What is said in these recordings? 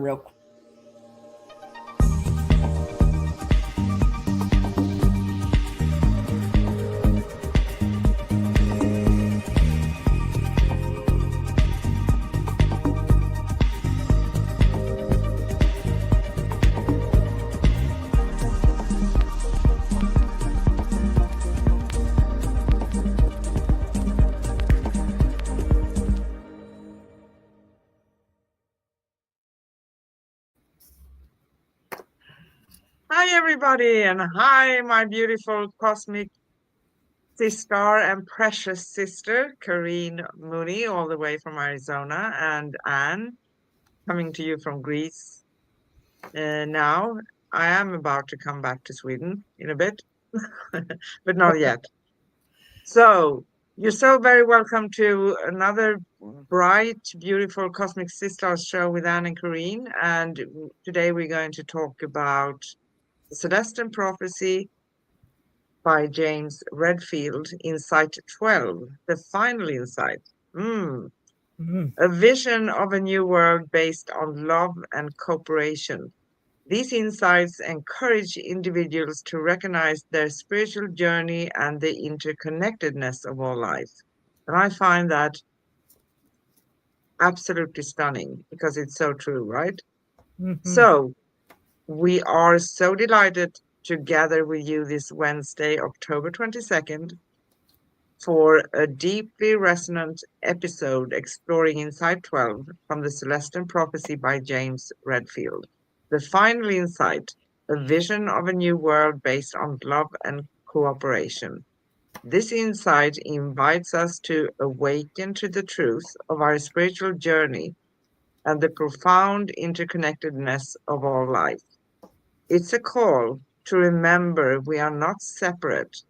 real quick. Hi, everybody, and hi, my beautiful Cosmic Sis-Star and precious sister, Karine Mooney, all the way from Arizona, and Anne, coming to you from Greece. Now, I am about to come back to Sweden in a bit, but not yet. So, you're so very welcome to another bright, beautiful Cosmic Sis-Stars show with Anne and Karine. And today we're going to talk about the Celestine Prophecy by James Redfield, Insight 12, the final insight. A vision of a new world based on love and cooperation. These insights encourage individuals to recognize their spiritual journey and the interconnectedness of all life. And I find that absolutely stunning because it's so true, right? So we are so delighted to gather with you this Wednesday, October 22nd, for a deeply resonant episode exploring Insight 12 from the Celestine Prophecy by James Redfield. The final insight, a vision of a new world based on love and cooperation. This insight invites us to awaken to the truth of our spiritual journey and the profound interconnectedness of all life. It's a call to remember we are not separate,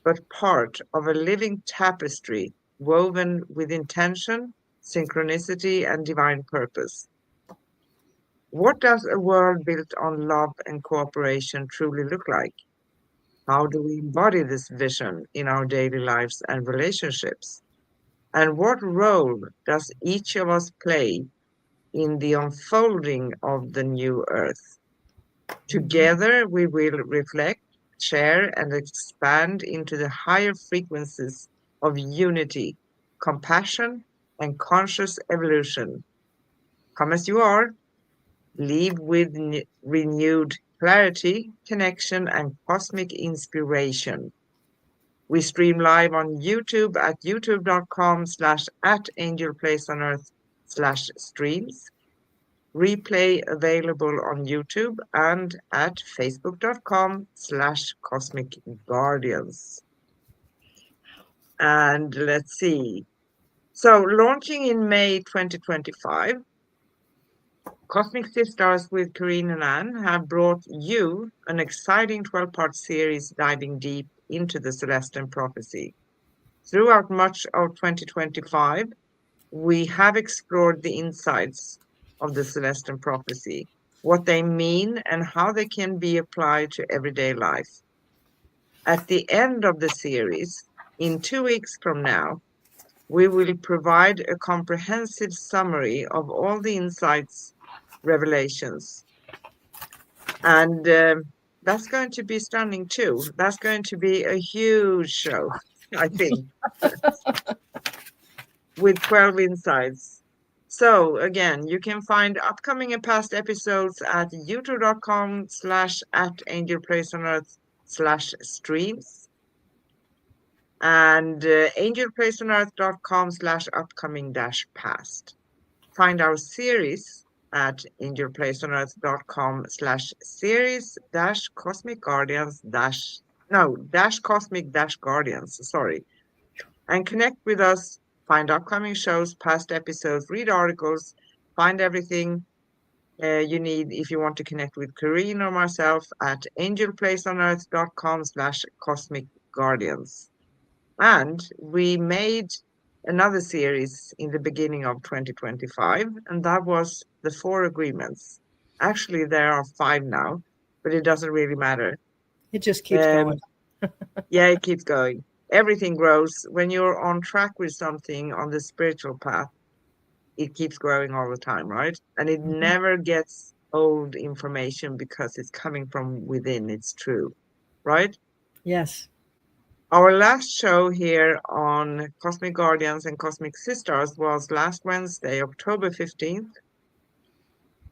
but part of a living tapestry woven with intention, synchronicity, and divine purpose. What does a world built on love and cooperation truly look like? How do we embody this vision in our daily lives and relationships? And what role does each of us play in the unfolding of the new earth? Together, we will reflect, share, and expand into the higher frequencies of unity, compassion, and conscious evolution. Come as you are, leave with renewed clarity, connection, and cosmic inspiration. We stream live on YouTube at youtube.com/@angelplaceonearth/streams. Replay available on YouTube and at facebook.com/Cosmic Guardians. And let's see. So launching in May 2025, Cosmic Sis-Stars with Karine and Anne have brought you an exciting 12-part series diving deep into the Celestine Prophecy. Throughout much of 2025, we have explored the insights of the Celestine Prophecy, what they mean and how they can be applied to everyday life. At the end of the series, in 2 weeks from now, we will provide a comprehensive summary of all the insights, revelations. And that's going to be stunning too. That's going to be a huge show, I think, with 12 insights. So again, you can find upcoming and past episodes at youtube.com/@angelplaceonearth/streams and angelplaceonearth.com/upcoming-past. Find our series at angelplaceonearth.com/series-cosmic guardians cosmic guardians, sorry. And connect with us, find upcoming shows, past episodes, read articles, find everything you need if you want to connect with Karine or myself at angelplaceonearth.com/cosmic guardians. And we made another series in the beginning of 2025, and that was the 4 agreements. Actually, there are 5 now, but it doesn't really matter. It just keeps going. Yeah, it keeps going. Everything grows when you're on track with something on the spiritual path. it keeps growing all the time, right? And it never gets old information because it's coming from within. It's true, right? Yes. Our last show here on Cosmic Guardians and Cosmic Sis-Stars was last Wednesday, October 15th,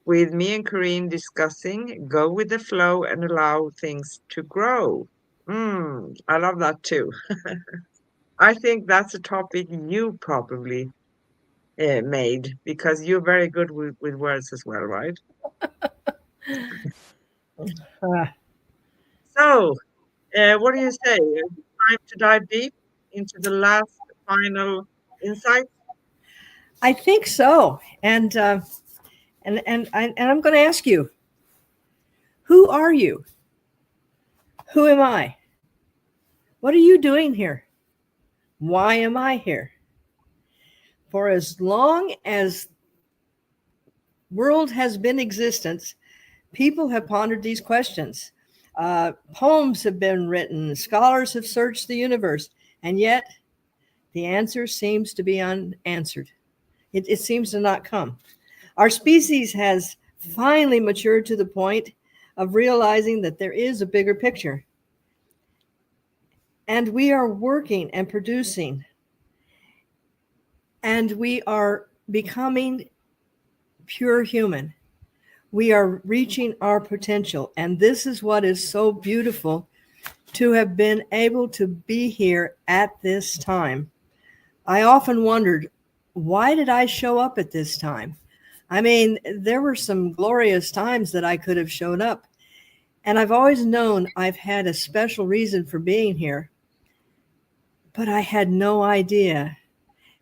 with me and Corinne discussing go with the flow and allow things to grow. I love that too. I think that's a topic you probably made because you're very good with words as well, right? Uh, So, what do you say? Time to dive deep into the last final insight? I think so. And I'm going to ask you, who are you? Who am I? What are you doing here? Why am I here? For as long as world has been existence, people have pondered these questions. Poems have been written, scholars have searched the universe, and yet the answer seems to be unanswered. It seems to not come. Our species has finally matured to the point of realizing that there is a bigger picture. And we are working and producing, and we are becoming pure human. We are reaching our potential. And this is what is so beautiful to have been able to be here at this time. I often wondered, why did I show up at this time? I mean, there were some glorious times that I could have shown up. And I've always known I've had a special reason for being here. But I had no idea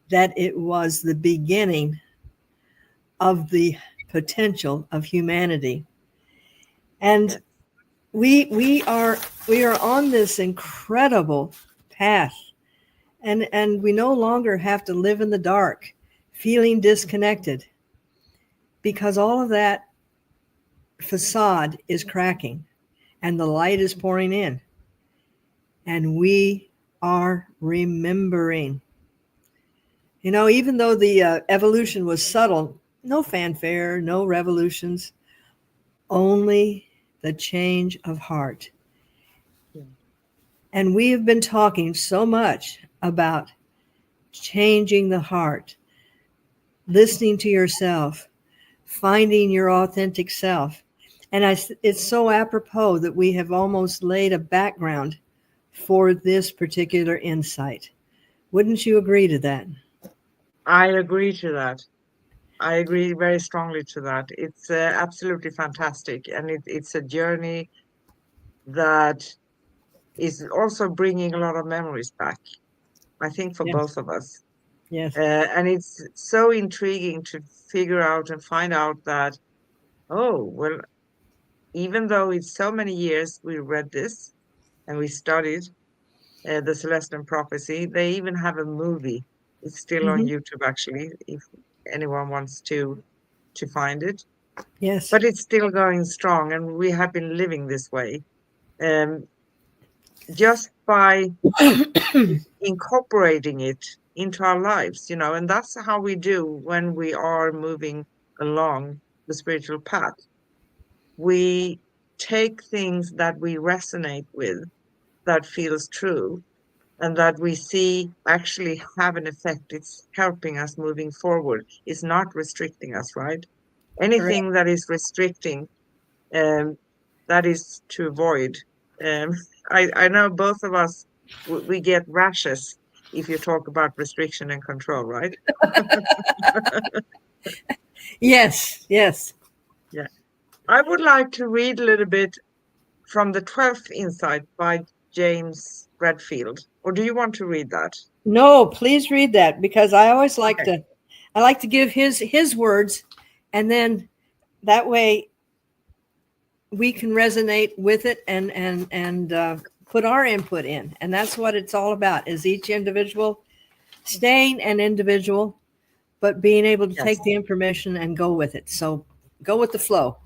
that it was the beginning of the potential of humanity. And we are on this incredible path, and we no longer have to live in the dark feeling disconnected, because all of that facade is cracking and the light is pouring in, and we are remembering. Even though the evolution was subtle, no fanfare, no revolutions, only the change of heart. Yeah. And we have been talking so much about changing the heart, listening to yourself, finding your authentic self. And it's so apropos that we have almost laid a background for this particular insight. Wouldn't you agree to that? I agree to that. I agree very strongly to that. It's absolutely fantastic. And it's a journey that is also bringing a lot of memories back, I think, for Yes. both of us. Yes. And it's so intriguing to figure out and find out that, oh, well, even though it's so many years we read this and we studied the Celestine Prophecy, they even have a movie. It's still on Mm-hmm. YouTube, actually, if anyone wants to find it. Yes. But it's still going strong, and we have been living this way. Um, just by incorporating it into our lives, and that's how we do when we are moving along the spiritual path. We take things that we resonate with, that feels true, and that we see actually have an effect. It's helping us moving forward. It's not restricting us, right? Correct. Anything that is restricting, um, that is to avoid. Um, I know both of us, we get rashes if you talk about restriction and control, right? Yes. Yes. Yeah. I would like to read a little bit from the 12th Insight by James Redfield. Or do you want to read that? No, please read that, because I always like Okay. to give his words, and then that way we can resonate with it and put our input in. And that's what it's all about, is each individual staying an individual, but being able to Yes. take the information and go with it. So go with the flow.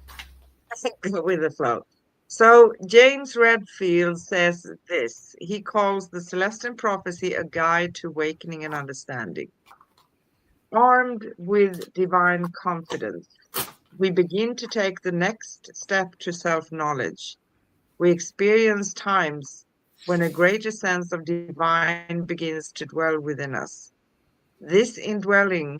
With the flow. So James Redfield says this. He calls the Celestine Prophecy a guide to awakening and understanding. Armed with divine confidence, we begin to take the next step to self-knowledge. We experience times when a greater sense of divine begins to dwell within us. This indwelling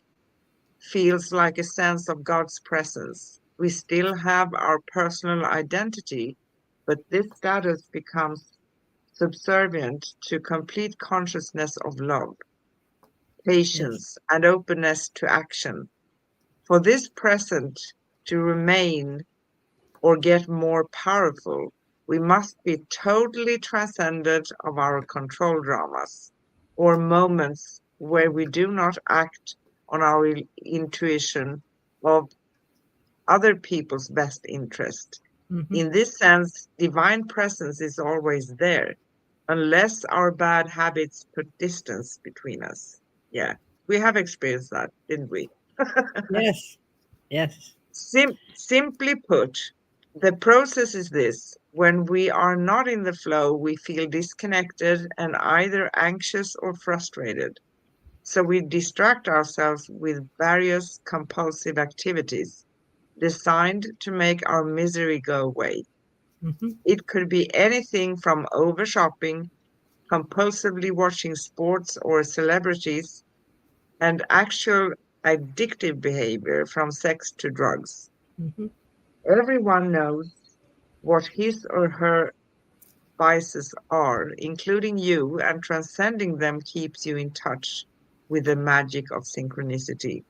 feels like a sense of God's presence. We still have our personal identity, but this status becomes subservient to complete consciousness of love, Yes. patience, and openness to action. For this present to remain or get more powerful, we must be totally transcendent of our control dramas or moments where we do not act on our intuition of other people's best interest. Mm-hmm. In this sense, divine presence is always there, unless our bad habits put distance between us. Yeah, we have experienced that, didn't we? Yes. Yes. Simply put, the process is this. When we are not in the flow, we feel disconnected and either anxious or frustrated. So we distract ourselves with various compulsive activities designed to make our misery go away. Mm-hmm. It could be anything from over shopping, compulsively watching sports or celebrities, and actual addictive behavior from sex to drugs. Mm-hmm. Everyone knows what his or her vices are, including you, and transcending them keeps you in touch with the magic of synchronicity.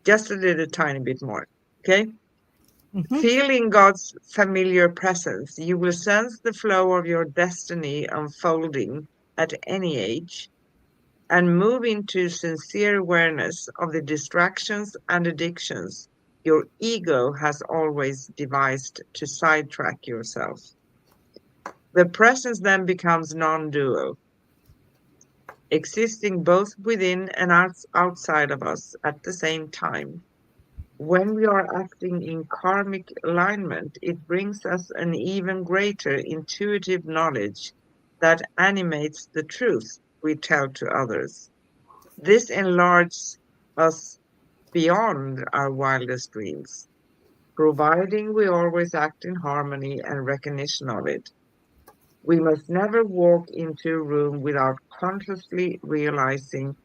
Just a little tiny bit more, okay? Mm-hmm. Feeling God's familiar presence, you will sense the flow of your destiny unfolding at any age and move into sincere awareness of the distractions and addictions your ego has always devised to sidetrack yourself. The presence then becomes non-dual, existing both within and outside of us at the same time. When we are acting in karmic alignment, it brings us an even greater intuitive knowledge that animates the truth we tell to others. This enlarges us beyond our wildest dreams, providing we always act in harmony and recognition of it. We must never walk into a room without consciously realizing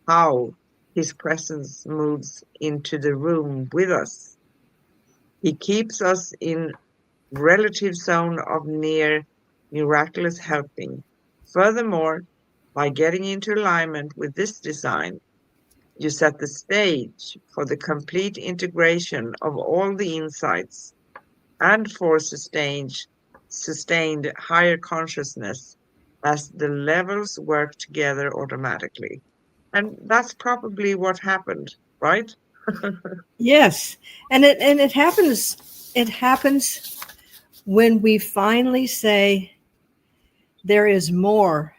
how his presence moves into the room with us. He keeps us in relative zone of near miraculous helping. Furthermore, by getting into alignment with this design, you set the stage for the complete integration of all the insights and for sustained higher consciousness as the levels work together automatically. And that's probably what happened, right? Yes. And it happens when we finally say there is more.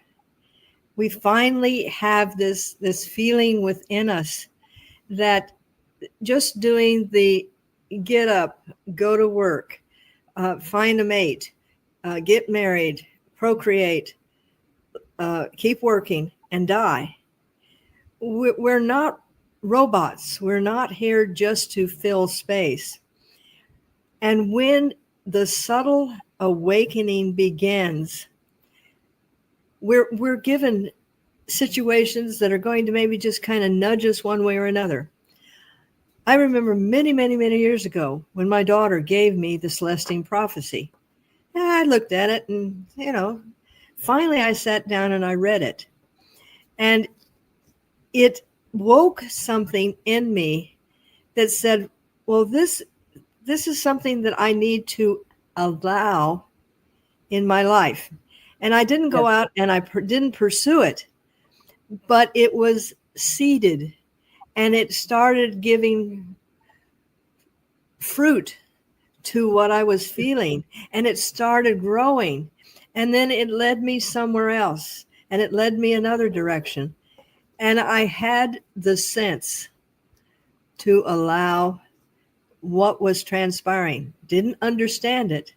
We finally have this feeling within us that just doing the get up, go to work, find a mate, get married, procreate, keep working, and die. We're not robots. We're not here just to fill space. And when the subtle awakening begins, we're given situations that are going to maybe just kind of nudge us one way or another. I remember many, many, many years ago when my daughter gave me the Celestine Prophecy. And I looked at it and, finally I sat down and I read it. And it woke something in me that said, well, this is something that I need to allow in my life. And I didn't go Yes. out and I didn't pursue it, but it was seeded and it started giving fruit to what I was feeling, and it started growing, and then it led me somewhere else, and it led me another direction. And I had the sense to allow what was transpiring. Didn't understand it,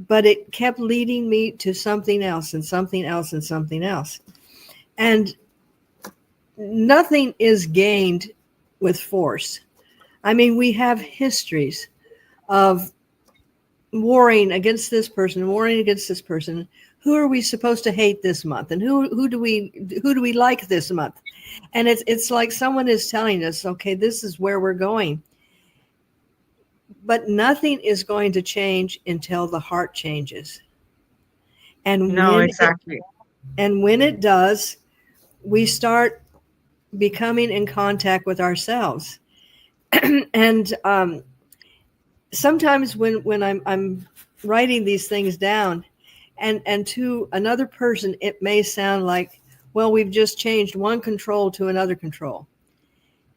but it kept leading me to something else and something else and something else. And nothing is gained with force. I mean, we have histories of warring against this person, warring against this person. Who are we supposed to hate this month, and who do we like this month? And it's like someone is telling us, okay, this is where we're going. But nothing is going to change until the heart changes. And No, exactly. when it does, we start becoming in contact with ourselves. And sometimes when I'm writing these things down, and to another person, it may sound like, well, we've just changed one control to another control.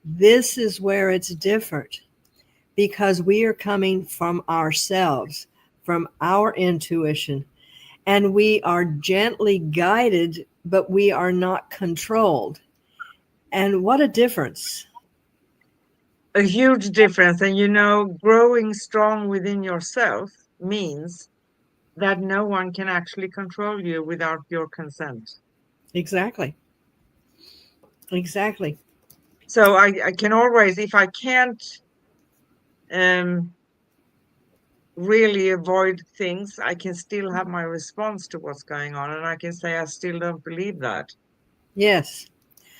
This is where it's different, because we are coming from ourselves, from our intuition, and we are gently guided, but we are not controlled. And what a difference. A huge difference. And growing strong within yourself means that no one can actually control you without your consent. Exactly. So I can always, if I can't really avoid things, I can still have my response to what's going on, and I can say I still don't believe that. Yes.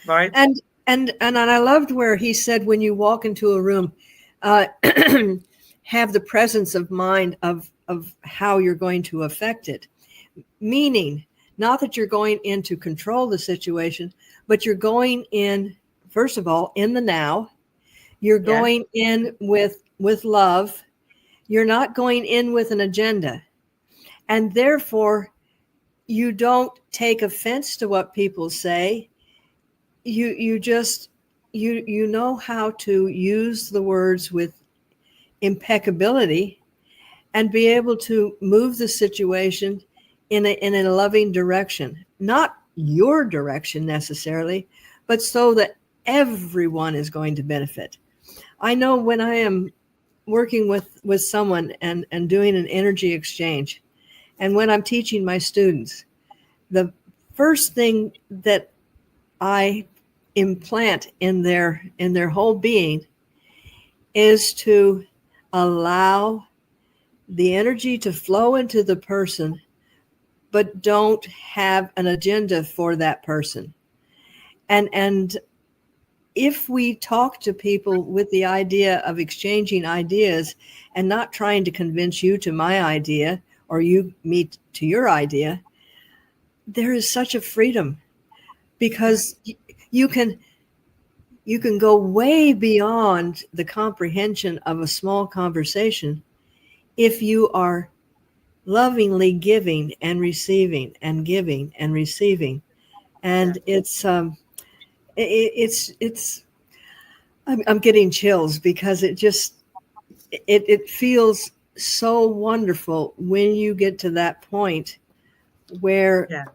Right? And I loved where he said, when you walk into a room, have the presence of mind of how you're going to affect it. Meaning, not that you're going in to control the situation, but you're going in, first of all, in the now. You're going in with love. You're not going in with an agenda. And therefore, you don't take offense to what people say. You just you know how to use the words with impeccability and be able to move the situation in a loving direction, not your direction necessarily, but so that everyone is going to benefit. I know when I am working with someone and doing an energy exchange, and when I'm teaching my students, the first thing that I implant in their whole being is to allow the energy to flow into the person, but don't have an agenda for that person. And if we talk to people with the idea of exchanging ideas and not trying to convince you to my idea or you me to your idea, there is such a freedom, because you can go way beyond the comprehension of a small conversation if you are lovingly giving and receiving and giving and receiving. And it's I'm getting chills, because it feels so wonderful when you get to that point where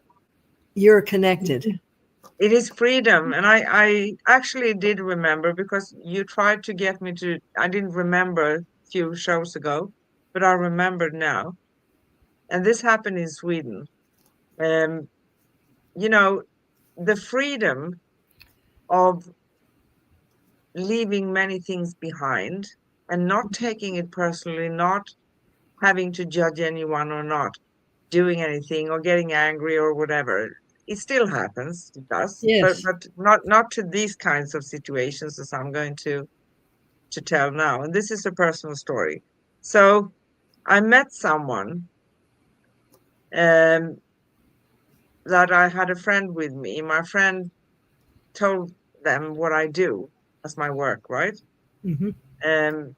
you're connected. It is freedom. And I actually did remember, because you tried to get me to, I didn't remember a few shows ago, but I remembered now. And this happened in Sweden. The freedom of leaving many things behind and not taking it personally, not having to judge anyone or not doing anything or getting angry or whatever. It still happens, it does, but Yes. not to these kinds of situations as I'm going to tell now. And this is a personal story. So I met someone that I had a friend with me. My friend told them what I do as my work, right? Mm-hmm. Um,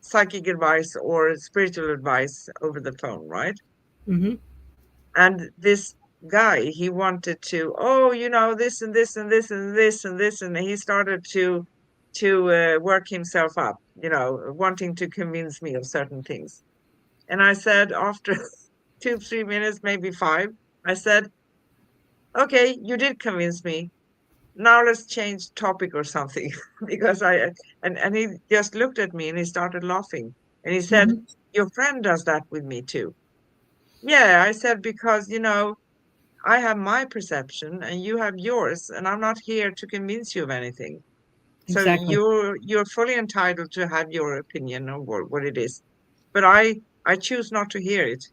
Psychic advice or spiritual advice over the phone, right? Mm-hmm. And this guy, he wanted to, this and this and this and this and this, and he started to work himself up, wanting to convince me of certain things. And I said, after 2-3 minutes, maybe 5, I said, okay, you did convince me. Now let's change topic or something. Because and he just looked at me and he started laughing. And he said, Mm-hmm. your friend does that with me too. Yeah, I said, because I have my perception and you have yours, and I'm not here to convince you of anything. So Exactly. you're fully entitled to have your opinion on what it is. But I choose not to hear it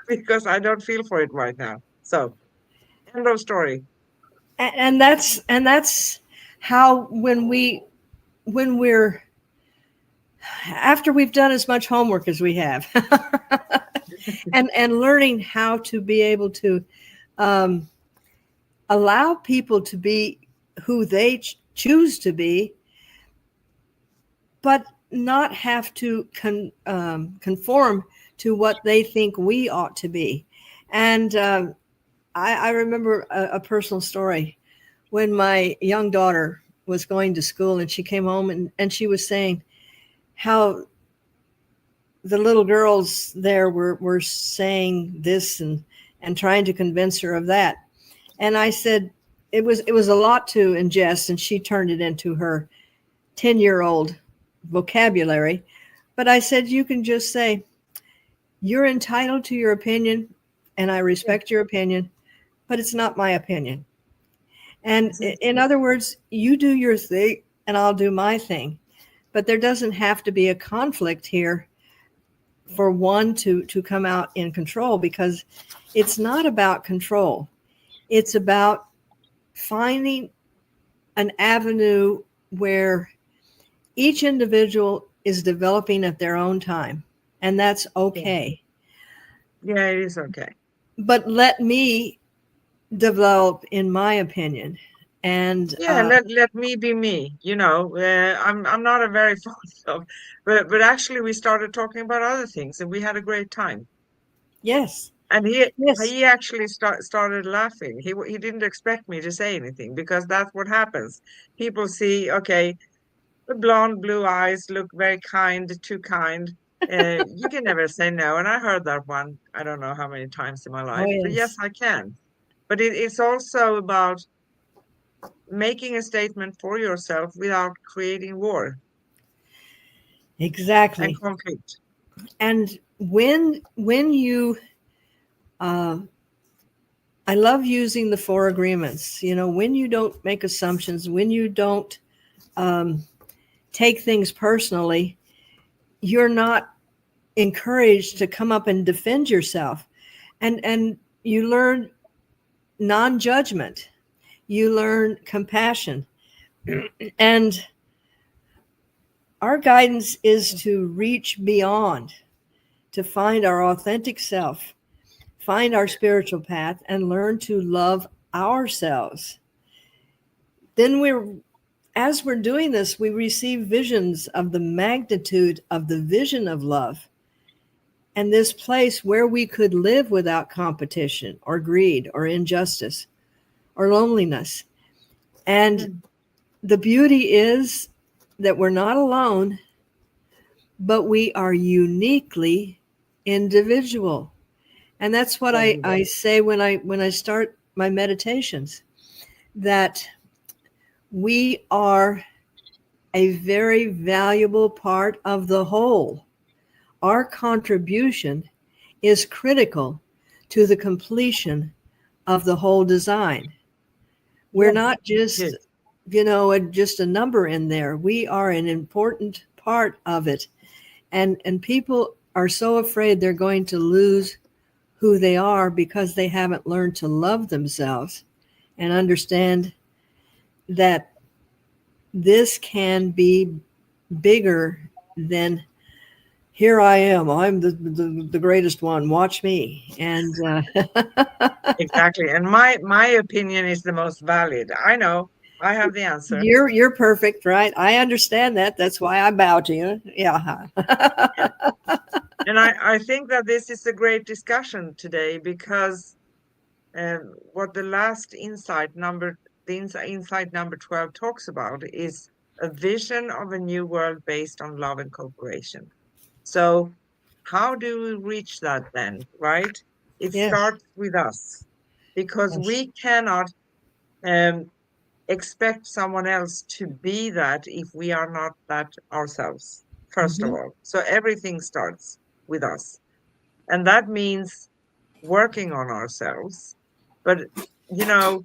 because I don't feel for it right now. So end of story. And that's how when we're after we've done as much homework as we have, and learning how to be able to um, allow people to be who they choose to be, but not have to conform to what they think we ought to be. And I remember a personal story when my young daughter was going to school, and she came home, and she was saying how the little girls there were saying this and trying to convince her of that. And I said it was a lot to ingest, and she turned it into her 10-year-old vocabulary. But I said, you can just say, you're entitled to your opinion, and I respect your opinion, but it's not my opinion. And in other words, you do your thing and I'll do my thing. But there doesn't have to be a conflict here for one to come out in control, because it's not about control. It's about finding an avenue where each individual is developing at their own time, and that's okay. Yeah, it is okay. But let me develop in my opinion. And Yeah, let me be me. I'm not a very fond of, but actually we started talking about other things and we had a great time. yes, And he yes, he actually started laughing. He didn't expect me to say anything because that's what happens. People see, okay, the blonde, blue eyes look very kind, too kind. You can never say no. And I heard that one, I don't know how many times in my oh life, but yes, yes, I can. But it's also about making a statement for yourself without creating war and exactly. conflict. And when you uh, I love using the four agreements. When you don't make assumptions, when you don't um, take things personally, you're not encouraged to come up and defend yourself. And you learn non-judgment. You learn compassion. And our guidance is to reach beyond, to find our authentic self, find our spiritual path, and learn to love ourselves. Then as we're doing this, we receive visions of the magnitude of the vision of love and this place where we could live without competition or greed or injustice or loneliness. And Mm. the beauty is that we're not alone, but we are uniquely individual. And that's what I say when I start my meditations, that we are a very valuable part of the whole. Our contribution is critical to the completion of the whole design. We're Yes, not just, yes, just a number in there. We are an important part of it. And people are so afraid they're going to lose who they are because they haven't learned to love themselves and understand that this can be bigger than here I am. I'm the greatest one. Watch me. And exactly. And my opinion is the most valid. I know I have the answer. you're perfect, right? I understand that. That's why I bow to you. Yeah. Yeah. And I think that this is a great discussion today because what the last insight number 12 talks about is a vision of a new world based on love and cooperation. So how do we reach that then, right? It Yes. starts with us because Yes. we cannot um, expect someone else to be that if we are not that ourselves, first of Hmm. all. So everything starts with us. And that means working on ourselves, But, you know,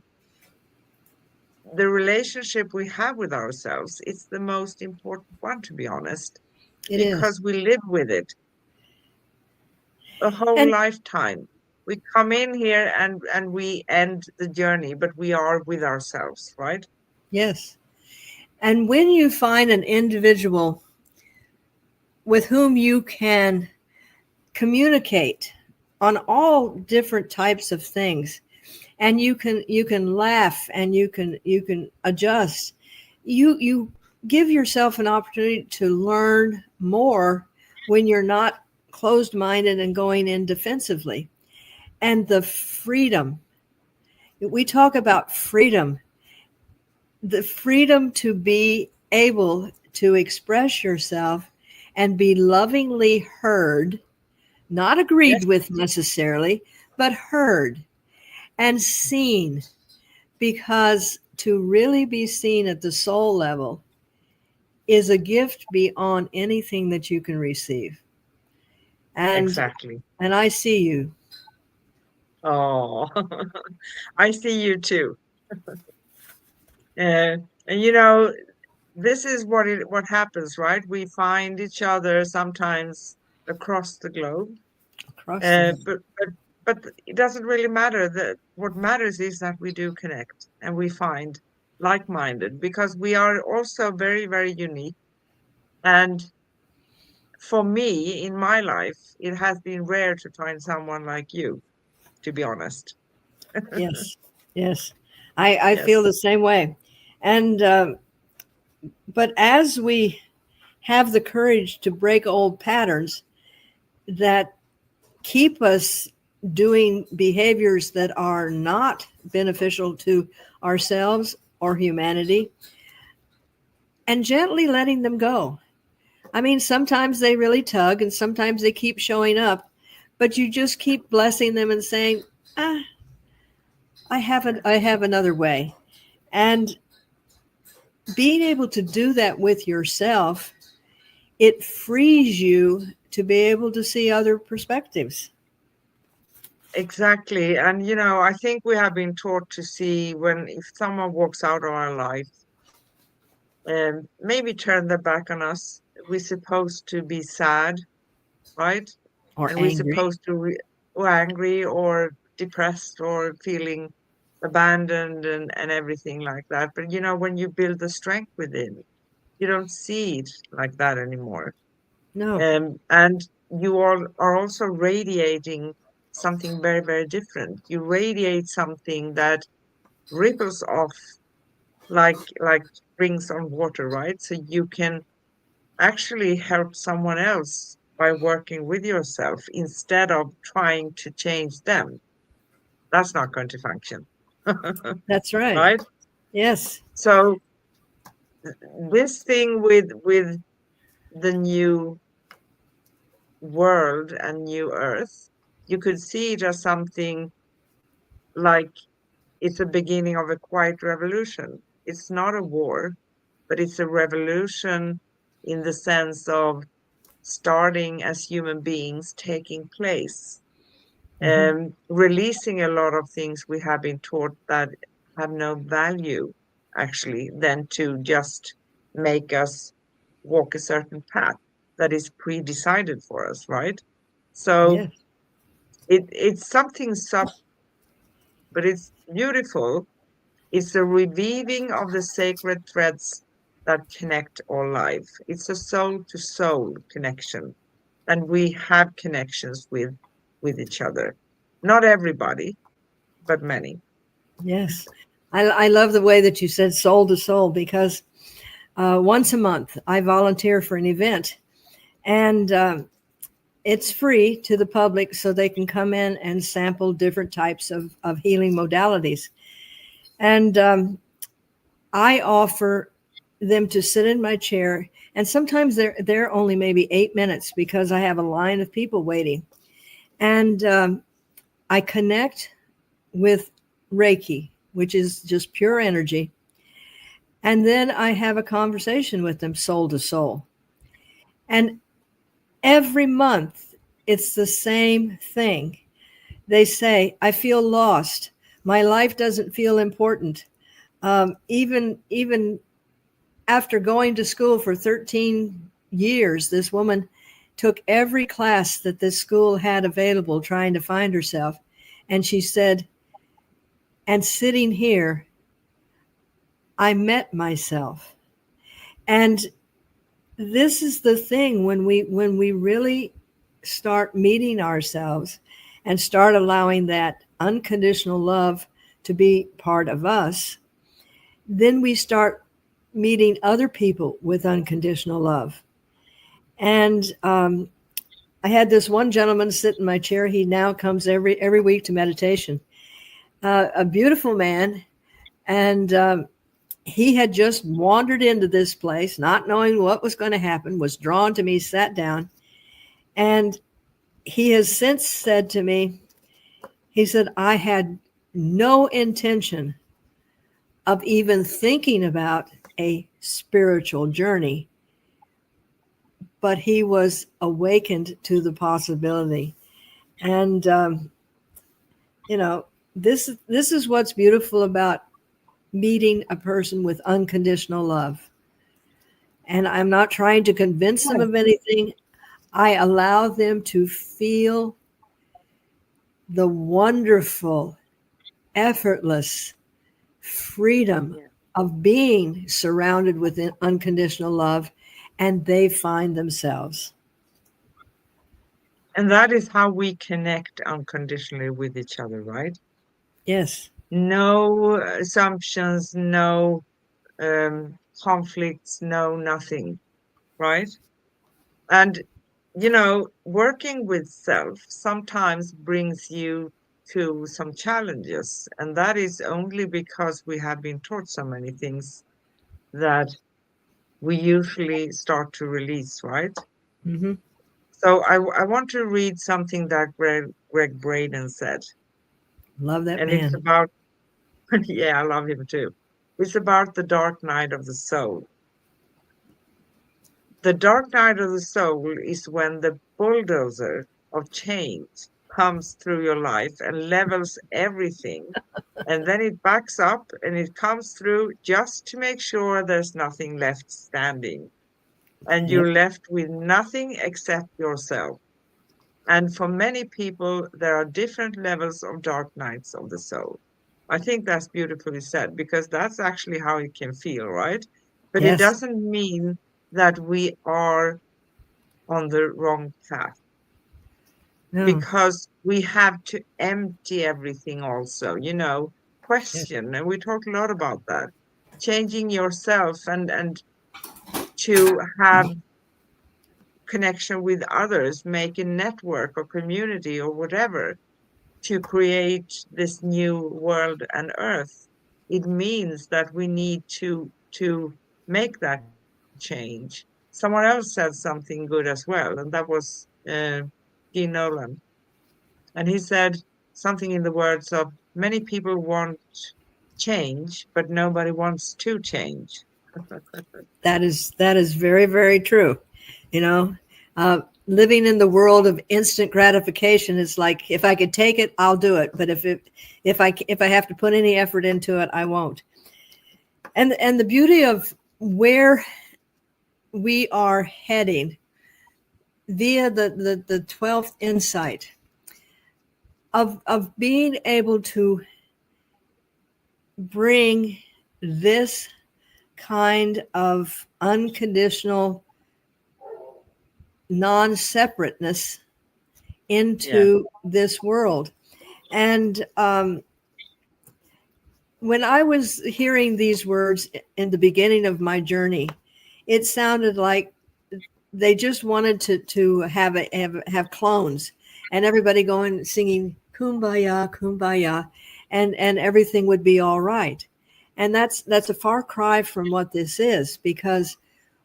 the relationship we have with ourselves, it's the most important one, to be honest, It is. because we live with it a whole And lifetime. We come in here and we end the journey, but we are with ourselves, right? yes. And when you find an individual with whom you can communicate on all different types of things, and you can laugh, and you can adjust, you give yourself an opportunity to learn more when you're not closed-minded and going in defensively. And the freedom, we talk about freedom, the freedom to be able to express yourself and be lovingly heard, not agreed Yes, with necessarily, but heard and seen. Because to really be seen at the soul level is a gift beyond anything that you can receive. And exactly. and I see you. Oh, I see you too. And you know, this is what happens, right? We find each other sometimes across the globe, Across the uh, room. but but but it doesn't really matter. That what matters is that we do connect and we find like-minded because we are also very, very unique. And for me, in my life, it has been rare to find someone like you, to be honest. Yes, yes, I feel Yes, the same way. And but as we have the courage to break old patterns that keep us doing behaviors that are not beneficial to ourselves or humanity, and gently letting them go. I mean, sometimes they really tug and sometimes they keep showing up, but you just keep blessing them and saying, ah, I have another way. And being able to do that with yourself, it frees you to be able to see other perspectives. exactly. And you know, I think we have been taught to see when if someone walks out of our life and maybe turn their back on us, we're supposed to be sad, right? Or And we're angry. supposed to or angry or depressed or feeling abandoned and everything like that. But you know, when you build the strength within, you don't see it like that anymore. No. And you all are also radiating something very, very different. You radiate something that ripples off like springs on water, right? So you can actually help someone else by working with yourself instead of trying to change them. That's not going to function, That's right. right? Yes. So this thing with the new world and new earth, you could see it as something like it's a beginning of a quiet revolution. It's not a war, but it's a revolution in the sense of starting as human beings, taking place, Hmm. releasing a lot of things we have been taught that have no value, actually, than to just make us walk a certain path that is pre-decided for us, right? So Yes. it's something sub, but it's beautiful. It's a revealing of the sacred threads that connect all life. It's a soul to soul connection, and we have connections with each other. Not everybody, but many. Yes. I love the way that you said soul to soul, because once a month I volunteer for an event, and it's free to the public so they can come in and sample different types of healing modalities. And I offer them to sit in my chair. And sometimes they're only maybe 8 minutes because I have a line of people waiting. And I connect with Reiki, which is just pure energy. And then I have a conversation with them soul to soul. And every month it's the same thing. They say, I feel lost. My life doesn't feel important. Even after going to school for 13 years, this woman took every class that this school had available trying to find herself. And she said, and sitting here, I met myself. And this is the thing, when we really start meeting ourselves and start allowing that unconditional love to be part of us, then we start meeting other people with unconditional love. And I had this one gentleman sit in my chair. He now comes every week to meditation. A beautiful man, and he had just wandered into this place, not knowing what was going to happen, was drawn to me, sat down, and he has since said to me, he said, I had no intention of even thinking about a spiritual journey, but he was awakened to the possibility. And, this is what's beautiful about meeting a person with unconditional love. And I'm not trying to convince them of anything. I allow them to feel the wonderful, effortless freedom of being surrounded with unconditional love, and they find themselves. And that is how we connect unconditionally with each other, right? Yes. No assumptions, no conflicts, no nothing, right? And, working with self sometimes brings you to some challenges. And that is only because we have been taught so many things that we usually start to release, right? Mm-hmm. So I want to read something that Greg Braden said. Love that And it's man. about, yeah, I love him too. It's about the dark night of the soul. The dark night of the soul is when the bulldozer of change comes through your life and levels everything. And then it backs up and it comes through just to make sure there's nothing left standing. And Yep. you're left with nothing except yourself. And for many people, there are different levels of dark nights of the soul. I think that's beautifully said, because that's actually how it can feel, right? But it Yes. doesn't mean that we are on the wrong path, No. because we have to empty everything also, Yes. question. And we talk a lot about that. Changing yourself and to have connection with others, make a network or community or whatever, to create this new world and earth. It means that we need to make that change. Someone else said something good as well, and that was Dean Nolan. And he said something in the words of, many people want change, but nobody wants to change. That is very, very true. You know, living in the world of instant gratification is like, if I could take it, I'll do it. But if I have to put any effort into it, I won't. And the beauty of where we are heading via the 12th insight of being able to bring this kind of unconditional non-separateness into this world. And when I was hearing these words in the beginning of my journey, it sounded like they just wanted to have clones, and everybody going singing kumbaya, kumbaya, and everything would be all right. And that's a far cry from what this is, because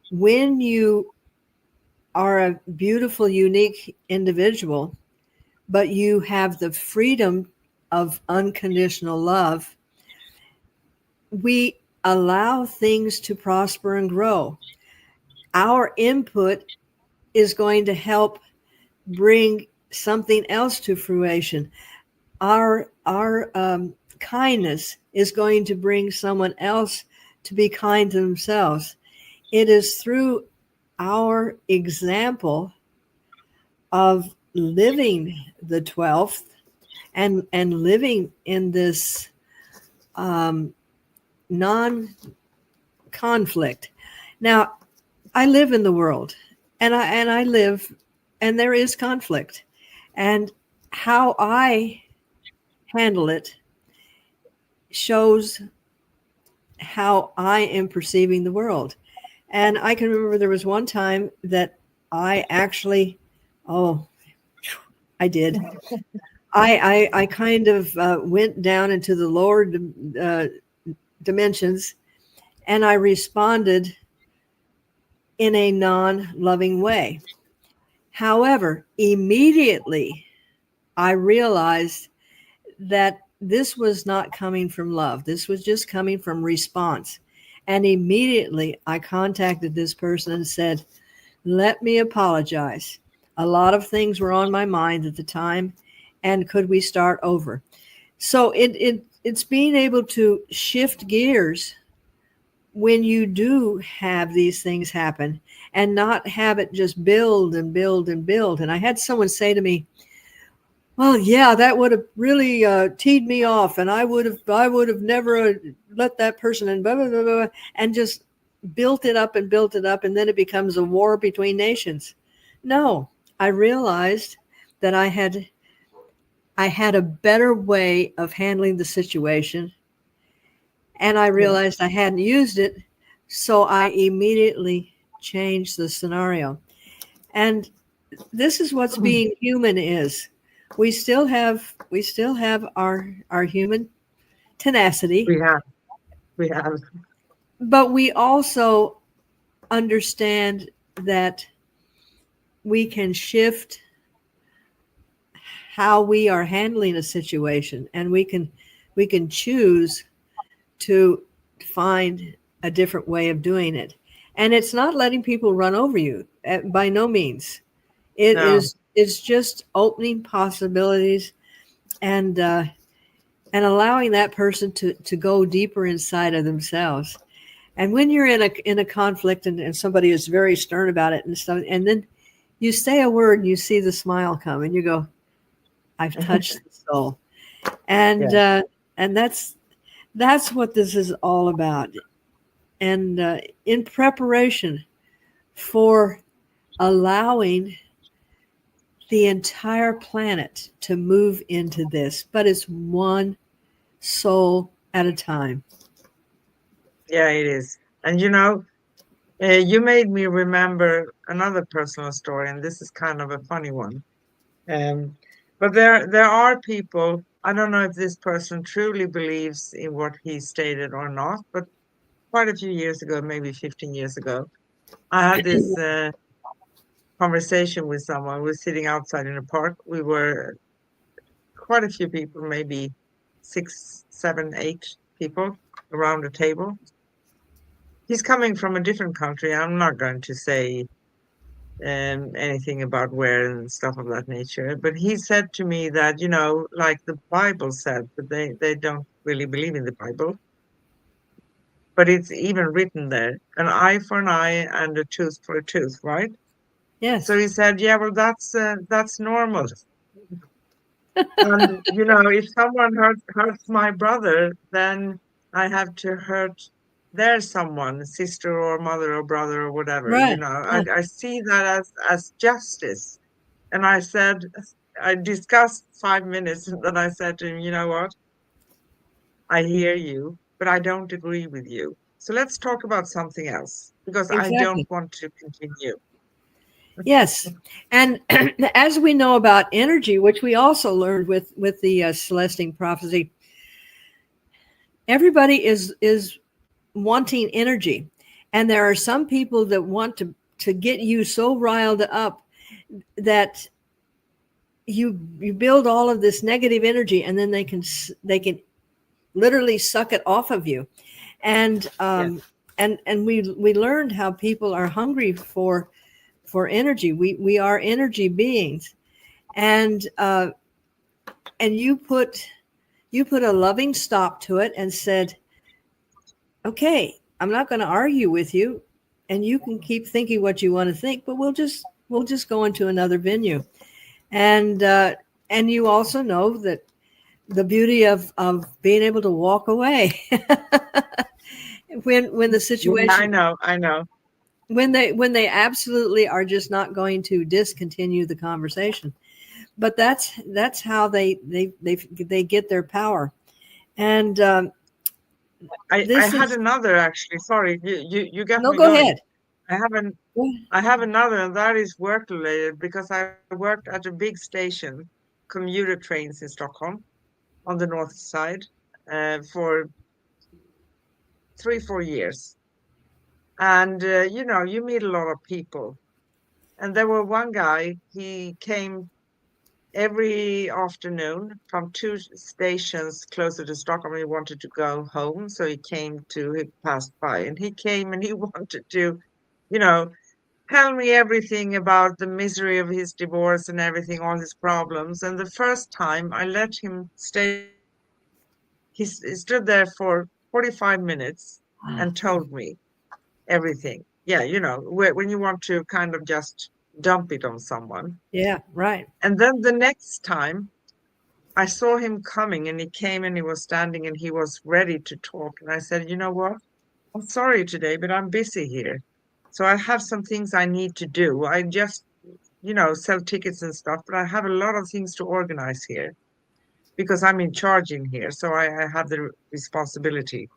when you are a beautiful, unique individual, but you have the freedom of unconditional love, we allow things to prosper and grow. Our input is going to help bring something else to fruition. Our kindness is going to bring someone else to be kind to themselves. It is through our example of living the 12th and living in this non-conflict. Now, I live in the world, and I live, and there is conflict, and how I handle it shows how I am perceiving the world. And I can remember there was one time that I actually, I did. I kind of went down into the lower dimensions, and I responded in a non-loving way. However, immediately I realized that this was not coming from love. This was just coming from response. And immediately I contacted this person and said, let me apologize. A lot of things were on my mind at the time, and could we start over? So it's being able to shift gears when you do have these things happen, and not have it just build and build and build. And I had someone say to me, well, yeah, that would have really teed me off, and I would have never let that person in, blah, blah, blah, blah, and just built it up, and then it becomes a war between nations. No, I realized that I had a better way of handling the situation, and I realized I hadn't used it, so I immediately changed the scenario. And this is what's being human is. We still have our human tenacity. We have. But we also understand that we can shift how we are handling a situation, and we can choose to find a different way of doing it. And it's not letting people run over you, by no means. It's just opening possibilities and allowing that person to go deeper inside of themselves. And when you're in a conflict and somebody is very stern about it and stuff, and then you say a word and you see the smile come, and you go, I've touched the soul. And and that's what this is all about. And in preparation for allowing the entire planet to move into this, but it's one soul at a time. Yeah, it is. And you made me remember another personal story, and this is kind of a funny one. But there are people, I don't know if this person truly believes in what he stated or not, but quite a few years ago, maybe 15 years ago, I had this conversation with someone. We were sitting outside in a park. We were quite a few people, maybe 6, 7, 8 people around a table. He's coming from a different country. I'm not going to say anything about where and stuff of that nature. But he said to me that, like the Bible said, but they don't really believe in the Bible. But it's even written there, an eye for an eye and a tooth for a tooth, right? Yes. So he said, yeah, well, that's normal. And, if someone hurts my brother, then I have to hurt their someone, sister or mother or brother or whatever. Right. I see that as justice. And I discussed 5 minutes, and then I said to him, you know what? I hear you, but I don't agree with you. So let's talk about something else, because I don't want to continue. Yes. And as we know about energy, which we also learned with the Celestine Prophecy, everybody is wanting energy. And there are some people that want to get you so riled up that you build all of this negative energy, and then they can literally suck it off of you. And and we learned how people are hungry for energy. We are energy beings, and you you put a loving stop to it and said, okay, I'm not going to argue with you, and you can keep thinking what you want to think, but we'll just go into another venue. And you also know that the beauty of being able to walk away when the situation, Yeah, I know. when they absolutely are just not going to discontinue the conversation. But that's how they get their power. And I this had is another actually. Sorry, you got no, me go going. ahead. I have an I have another, and that is work related because I worked at a big station, commuter trains in Stockholm on the north side, for 3-4 years. And you meet a lot of people. And there were one guy, he came every afternoon from two stations closer to Stockholm. He wanted to go home, so he passed by, and he came and he wanted to, you know, tell me everything about the misery of his divorce and everything, all his problems. And the first time I let him stay, he stood there for 45 minutes and told me everything. Yeah, when you want to kind of just dump it on someone. Yeah, right. And then the next time I saw him coming, and he came and he was standing and he was ready to talk. And I said, you know what? I'm sorry today, but I'm busy here. So I have some things I need to do. I just, sell tickets and stuff, but I have a lot of things to organize here because I'm in charge in here. So I have the responsibility.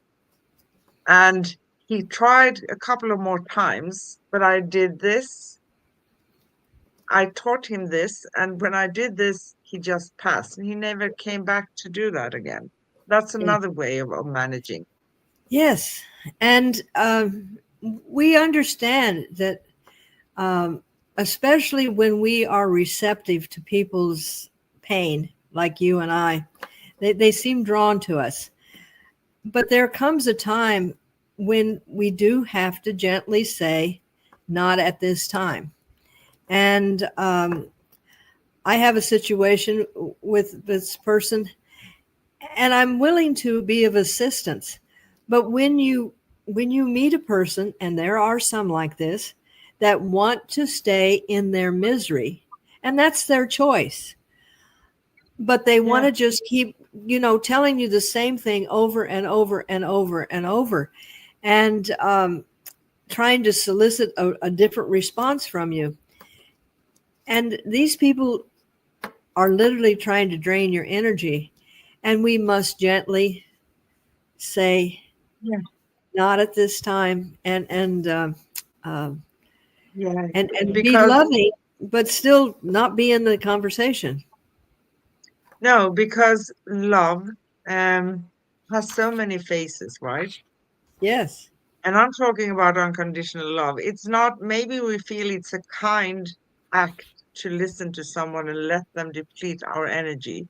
And he tried a couple of more times, but I did this. I taught him this. And when I did this, he just passed and he never came back to do that again. That's Yeah. another way of managing. Yes, and we understand that, especially when we are receptive to people's pain, like you and I, they seem drawn to us. But there comes a time when we do have to gently say, not at this time. And I have a situation with this person, and I'm willing to be of assistance. But when you meet a person, and there are some like this, that want to stay in their misery, and that's their choice, but they want Yeah. to just keep, telling you the same thing over and over and over and over, and trying to solicit a different response from you. And these people are literally trying to drain your energy, and we must gently say, Yeah. not at this time, um, Yeah. and be Because loving, but still not be in the conversation. No, because love has so many faces, right? Yes. And I'm talking about unconditional love. It's not, maybe we feel it's a kind act to listen to someone and let them deplete our energy,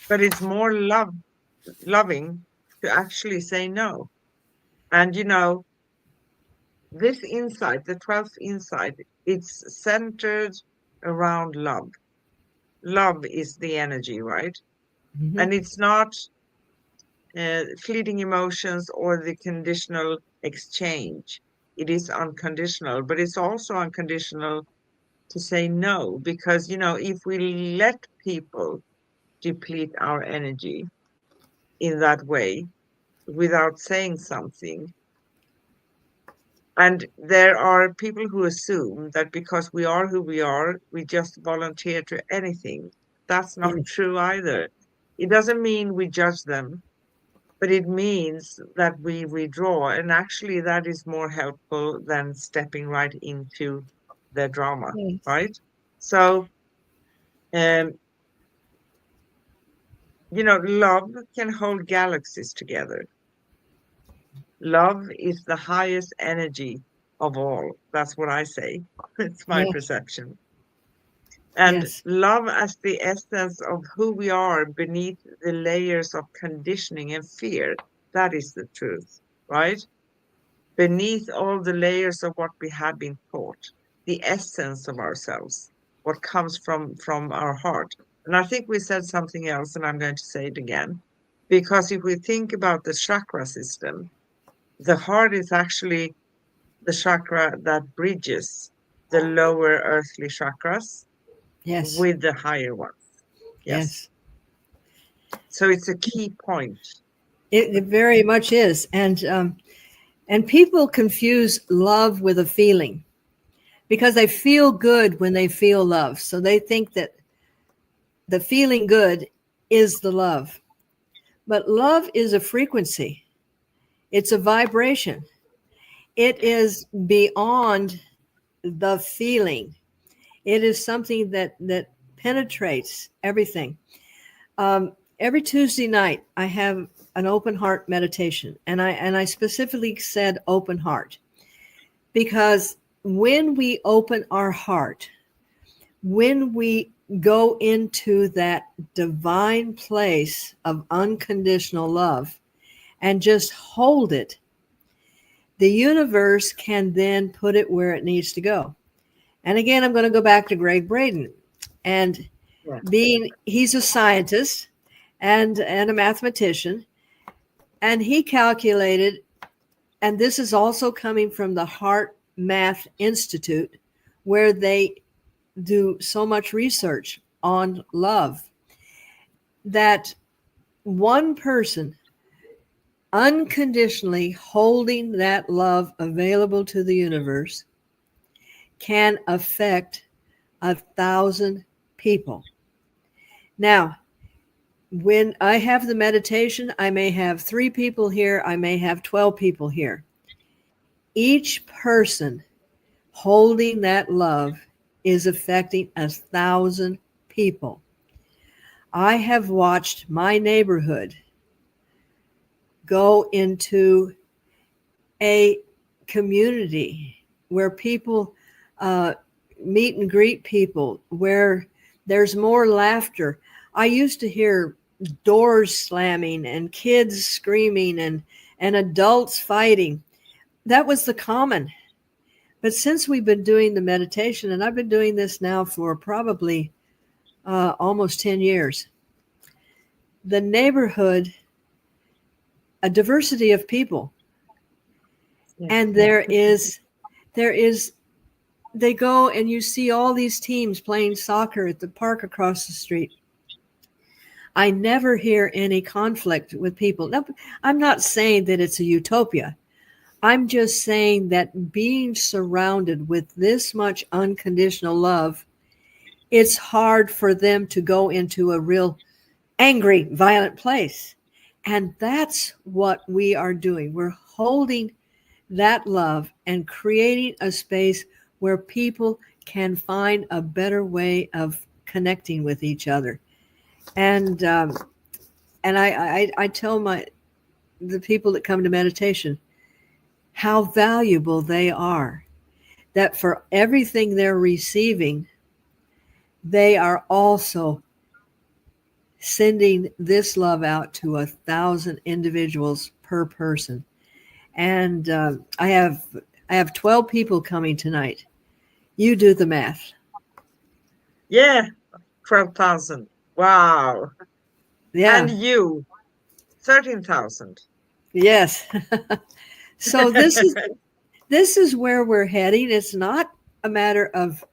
but it's more loving to actually say no. And this insight, the 12th insight, it's centered around love. Love is the energy, right? Mm-hmm. And it's not fleeting emotions or the conditional exchange. It is unconditional, but it's also unconditional to say no, because, if we let people deplete our energy in that way without saying something, and there are people who assume that because we are who we are, we just volunteer to anything. That's not Yeah. true either. It doesn't mean we judge them, but it means that we withdraw. And actually, that is more helpful than stepping right into the drama, Yes. right? So, um, love can hold galaxies together. Love is the highest energy of all. That's what I say. It's my Yes. perception. And Yes. love as the essence of who we are beneath the layers of conditioning and fear. That is the truth, right? Beneath all the layers of what we have been taught, the essence of ourselves, what comes from our heart. And I think we said something else, and I'm going to say it again. Because if we think about the chakra system, the heart is actually the chakra that bridges the lower earthly chakras Yes. with the higher ones. Yes. Yes. So it's a key point. It very much is. And people confuse love with a feeling because they feel good when they feel love. So they think that the feeling good is the love. But love is a frequency. It's a vibration. It is beyond the feeling. It is something that penetrates everything. Every Tuesday night, I have an open heart meditation, and I specifically said open heart because when we open our heart, when we go into that divine place of unconditional love and just hold it, the universe can then put it where it needs to go. And again, I'm going to go back to Greg Braden. And he's a scientist and a mathematician. And he calculated, and this is also coming from the Heart Math Institute, where they do so much research on love, that one person unconditionally holding that love available to the universe can affect 1,000 people. Now, when I have the meditation, I may have 3 people here, I may have 12 people here. Each person holding that love is affecting 1,000 people. I have watched my neighborhood go into a community where people meet and greet people, where there's more laughter. I used to hear doors slamming and kids screaming and adults fighting. That was the common. But since we've been doing the meditation, and I've been doing this now for probably almost 10 years, the neighborhood, a diversity of people. And there is, they go and you see all these teams playing soccer at the park across the street. I never hear any conflict with people. Now, I'm not saying that it's a utopia. I'm just saying that being surrounded with this much unconditional love, it's hard for them to go into a real angry, violent place. And that's what we are doing. We're holding that love and creating a space where people can find a better way of connecting with each other. And I tell the people that come to meditation how valuable they are, that for everything they're receiving, they are also sending this love out to 1,000 individuals per person. And I have 12 people coming tonight. You do the math. Yeah, 12,000. Wow. Yeah. And you, 13,000. Yes. So this is where we're heading. It's not a matter of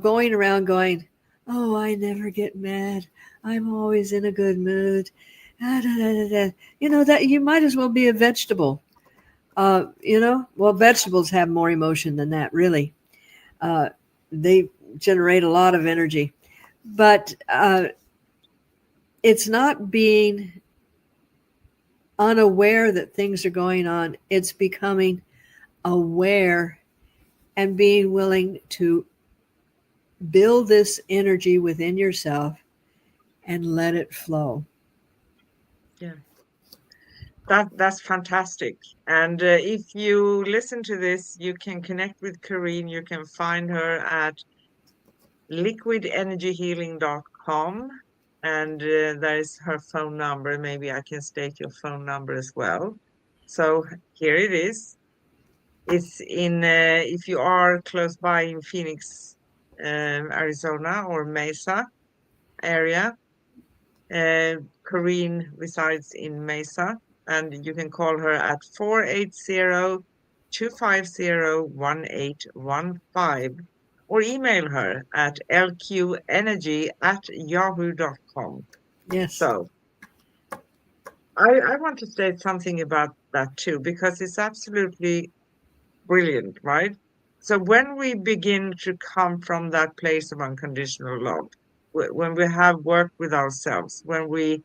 going around going, oh, I never get mad. I'm always in a good mood. You know, that you might as well be a vegetable. You know, well, vegetables have more emotion than that, really. They generate a lot of energy. But it's not being unaware that things are going on. It's becoming aware and being willing to build this energy within yourself and let it flow. Yeah. That's fantastic. And if you listen to this, you can connect with Corinne. You can find her at liquidenergyhealing.com. And there is her phone number. Maybe I can state your phone number as well. So here it is. It's in, if you are close by in Phoenix, Arizona or Mesa area, Corrine resides in Mesa, and you can call her at 480-250-1815 or email her at lqenergy@yahoo.com. Yes. So I want to say something about that too, because it's absolutely brilliant, right? So when we begin to come from that place of unconditional love, when we have worked with ourselves, when we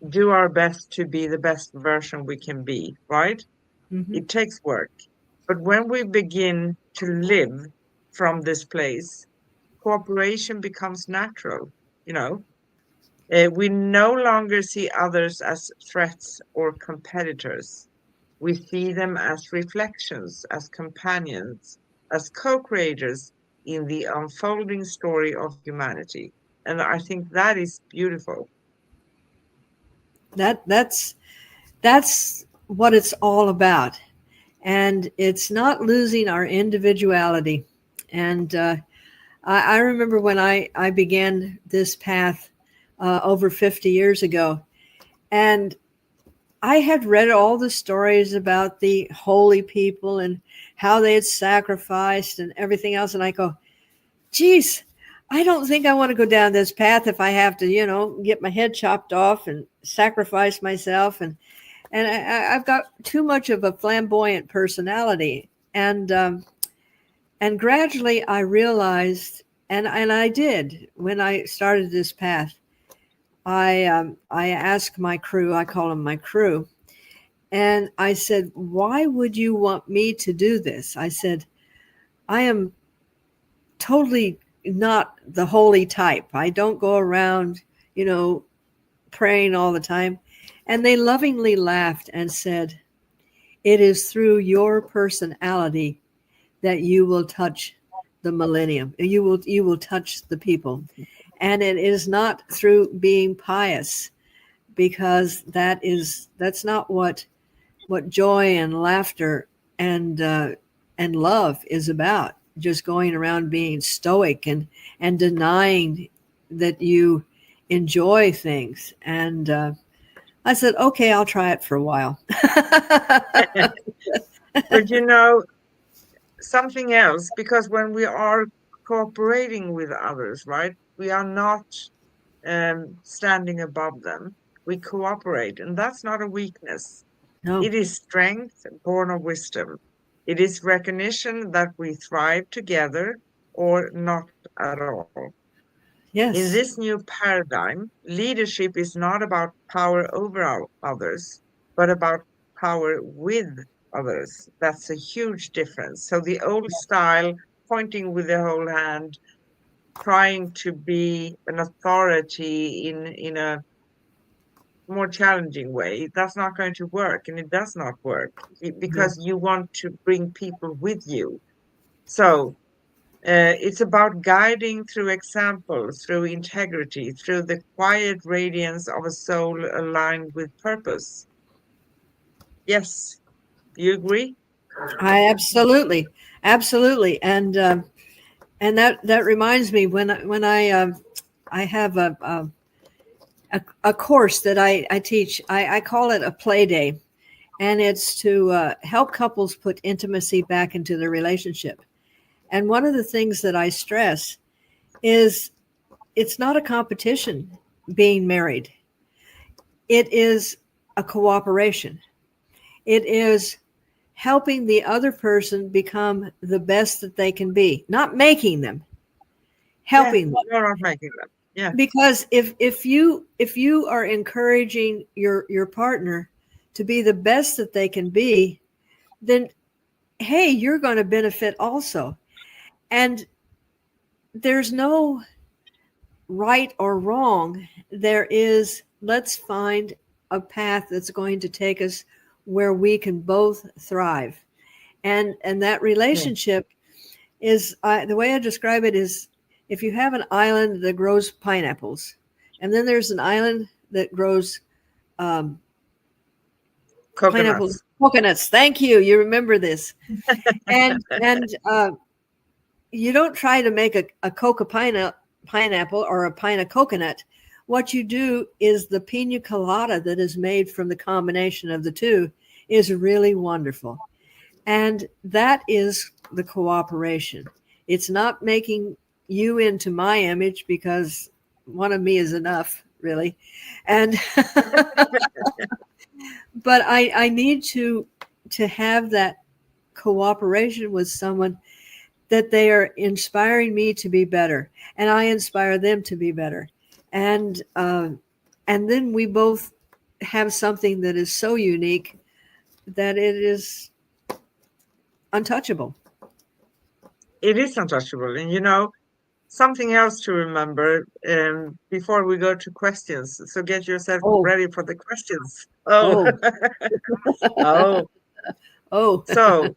do our best to be the best version we can be, right? Mm-hmm. It takes work. But when we begin to live from this place, cooperation becomes natural, you know? We no longer see others as threats or competitors. We see them as reflections, as companions, as co-creators in the unfolding story of humanity. And I think that is beautiful. That's what it's all about, and it's not losing our individuality. And I remember when I began this path over 50 years ago, and I had read all the stories about the holy people and how they had sacrificed and everything else. And I go, geez, I don't think I want to go down this path if I have to, get my head chopped off and sacrifice myself. And I've got too much of a flamboyant personality. And gradually I realized, and I did when I started this path, I asked my crew, I call them my crew, and I said, why would you want me to do this? I said, I am totally not the holy type. I don't go around, praying all the time. And they lovingly laughed and said, it is through your personality that you will touch the millennium. You will touch the people. And it is not through being pious, because that's not what joy and laughter and love is about. Just going around being stoic and denying that you enjoy things. And I said, okay, I'll try it for a while. But something else, because when we are cooperating with others, right, we are not standing above them. We cooperate, and that's not a weakness. No. It is strength born of wisdom. It is recognition that we thrive together or not at all. In Yes. this new paradigm, leadership is not about power over others, but about power with others. That's a huge difference. So the old style, pointing with the whole hand, trying to be an authority in a more challenging way, that's not going to work, and it does not work No. because you want to bring people with you. So it's about guiding through example, through integrity, through the quiet radiance of a soul aligned with purpose. Yes, you agree? I absolutely, and that reminds me when I have a course that I teach. I call it a play day, and it's to help couples put intimacy back into their relationship. And one of the things that I stress is it's not a competition being married. It is a cooperation. It is helping the other person become the best that they can be, not making them, Yeah, helping them. you're not making them. Yeah, Because if you are encouraging your partner to be the best that they can be, then hey, you're going to benefit also. And there's no right or wrong. There is, let's find a path that's going to take us where we can both thrive. And that yeah, relationship is, the way I describe it is, if you have an island that grows pineapples, and then there's an island that grows um, pineapples, coconuts. coconuts. Thank you. You remember this. And you don't try to make a pineapple or a pine of coconut what you do is the pina colada that is made from the combination of the two is really wonderful. And that is the cooperation. It's not making you into my image, because one of me is enough, really. And but I need to have that cooperation with someone, that they are inspiring me to be better, and I inspire them to be better, and then we both have something that is so unique that it is untouchable. It is untouchable. And you know, something else to remember before we go to questions. So get yourself Oh, ready for the questions. Oh, oh, oh. oh, So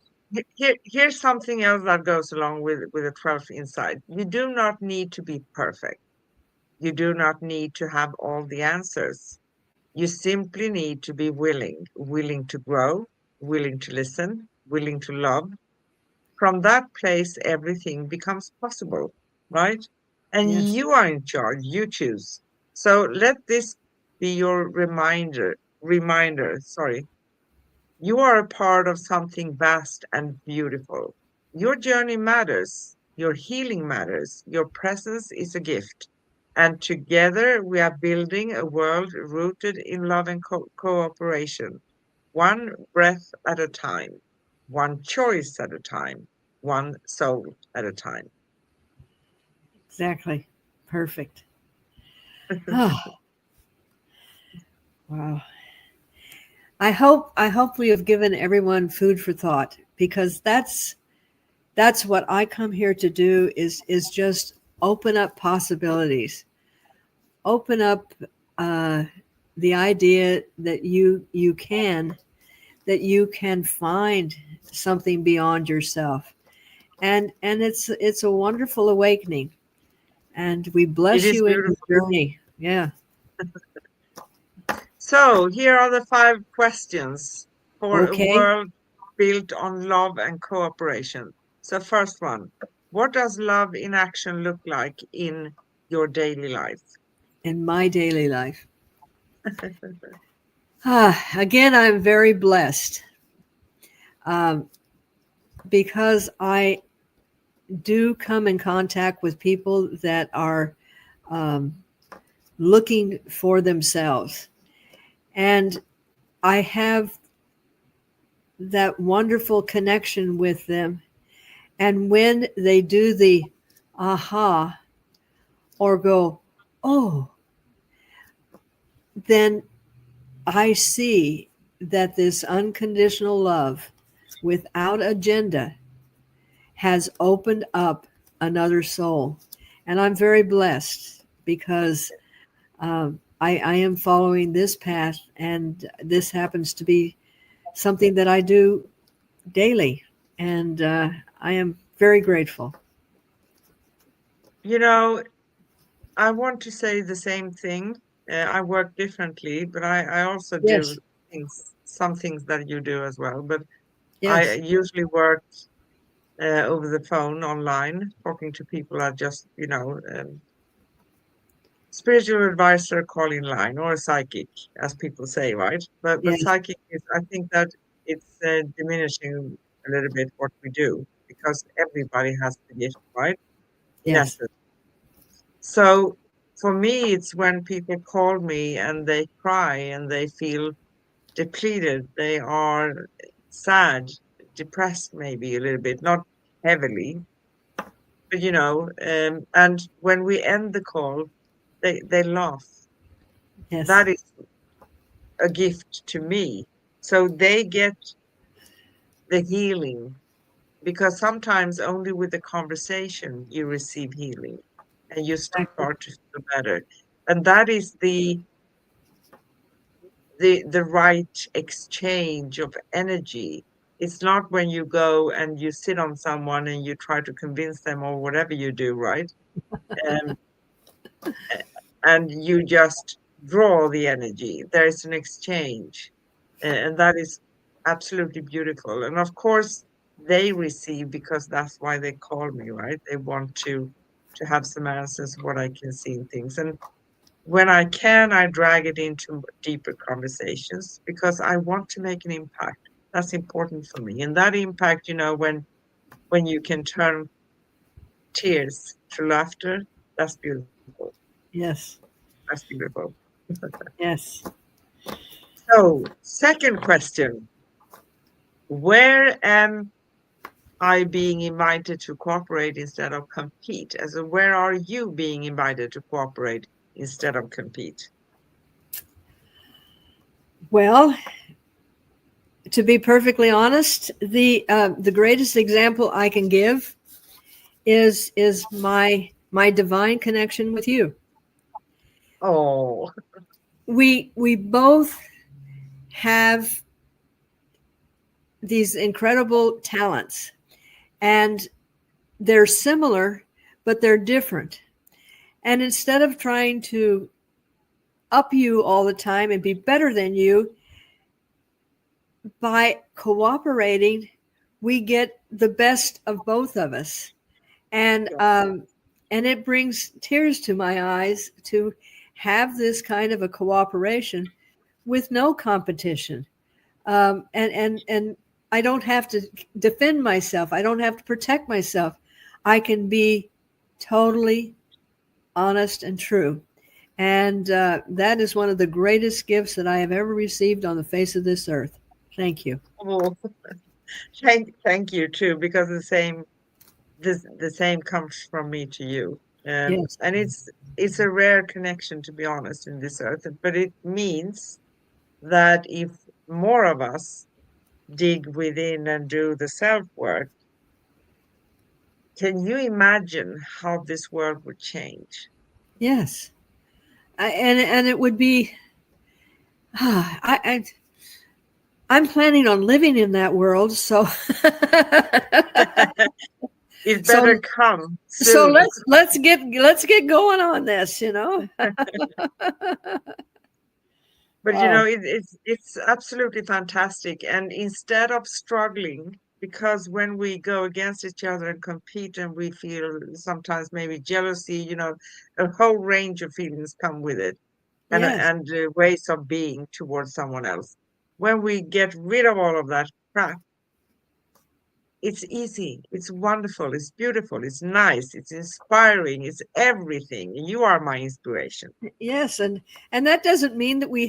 here's something else that goes along with the 12th insight. You do not need to be perfect. You do not need to have all the answers. You simply need to be willing to grow, willing to listen, willing to love. From that place, everything becomes possible, right? And yes, you are in charge, you choose. So let this be your reminder, you are a part of something vast and beautiful. Your journey matters, your healing matters, your presence is a gift. And together we are building a world rooted in love and cooperation, one breath at a time, one choice at a time, one soul at a time. exactly, perfect. Oh, wow. I hope we have given everyone food for thought, because that's what I come here to do, is just open up possibilities, open up uh, the idea that you can find something beyond yourself, and it's a wonderful awakening, and we It bless is you in beautiful. your journey. Yeah. So here are the 5 questions for a Okay. world built on love and cooperation. So first one, what does love in action look like in your daily life? In my daily life, again, I'm very blessed, um, because I do come in contact with people that are um, looking for themselves. And I have that wonderful connection with them. And when they do the aha, or go, oh, then I see that this unconditional love without agenda has opened up another soul. And I'm very blessed, because I am following this path, and this happens to be something that I do daily. And I am very grateful. You know, I want to say the same thing. I work differently, but I also do Yes, some things that you do as well. But I yes, usually work over the phone online, talking to people I just, spiritual advisor calling line or a psychic, as people say, right? But yes, psychic is, I think that it's diminishing a little bit what we do because everybody has the gift, right? In yes, essence. So for me, it's when people call me and they cry and they feel depleted. They are sad, depressed, maybe a little bit, not heavily, but and when we end the call, they laugh. yes. That is a gift to me. So they get the healing because sometimes only with the conversation you receive healing and you Exactly. start to feel better. And that is the right exchange of energy. It's not when you go and you sit on someone and you try to convince them or whatever you do, right? Um, a- and you just draw the energy. There is an exchange, and that is absolutely beautiful. And of course, they receive because that's why they call me, right? They want to have some answers, what I can see in things. And when I can, I drag it into deeper conversations because I want to make an impact. That's important for me. And that impact, when you can turn tears to laughter, that's beautiful. Yes. That's beautiful. Yes. So, second question. Where am I being invited to cooperate instead of compete? As in, where are you being invited to cooperate instead of compete? Well, to be perfectly honest, the greatest example I can give is my divine connection with you. Oh, We both have these incredible talents, and they're similar, but they're different. And instead of trying to up you all the time and be better than you, by cooperating, we get the best of both of us. And it brings tears to my eyes to have this kind of a cooperation with no competition. And I don't have to defend myself. I don't have to protect myself. I can be totally honest and true. And that is one of the greatest gifts that I have ever received on the face of this earth. Thank you. oh, thank you too, because the same comes from me to you. Yes. And it's a rare connection, to be honest, in this earth. But it means that if more of us dig within and do the self work, can you imagine how this world would change? Yes. And it would be. I'm planning on living in that world, so It so better come so soon. let's get going on this. But Wow. it's absolutely fantastic. And instead of struggling, because when we go against each other and compete and we feel sometimes maybe jealousy, a whole range of feelings come with it and Yes. ways of being towards someone else. When we get rid of all of that crap, it's easy, it's wonderful, it's beautiful, it's nice, it's inspiring, it's everything. You are my inspiration. Yes, and that doesn't mean that we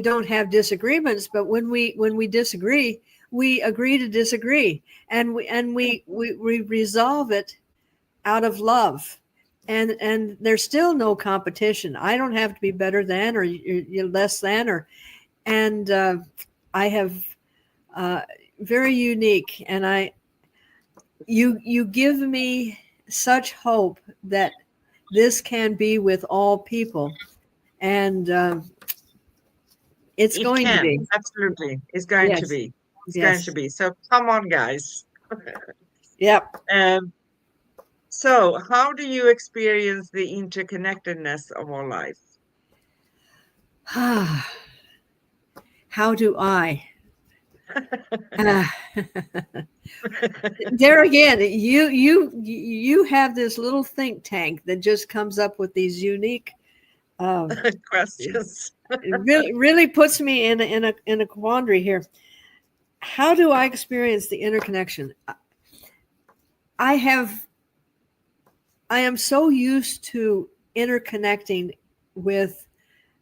don't have disagreements, but when we disagree, we agree to disagree, and we resolve it out of love, and there's still no competition. I don't have to be better than, or you're less than, or and I have very unique, and you give me such hope that this can be with all people, and it's It going to can, be. absolutely. It's going to Yes. be. It's going to Yes. be. So come on, guys. Yep. Um, so how do you experience the interconnectedness of our life? How do I? Ah. There again, you have this little think tank that just comes up with these unique. Questions. It really puts me in a quandary here. How do I experience the interconnection? I am so used to interconnecting with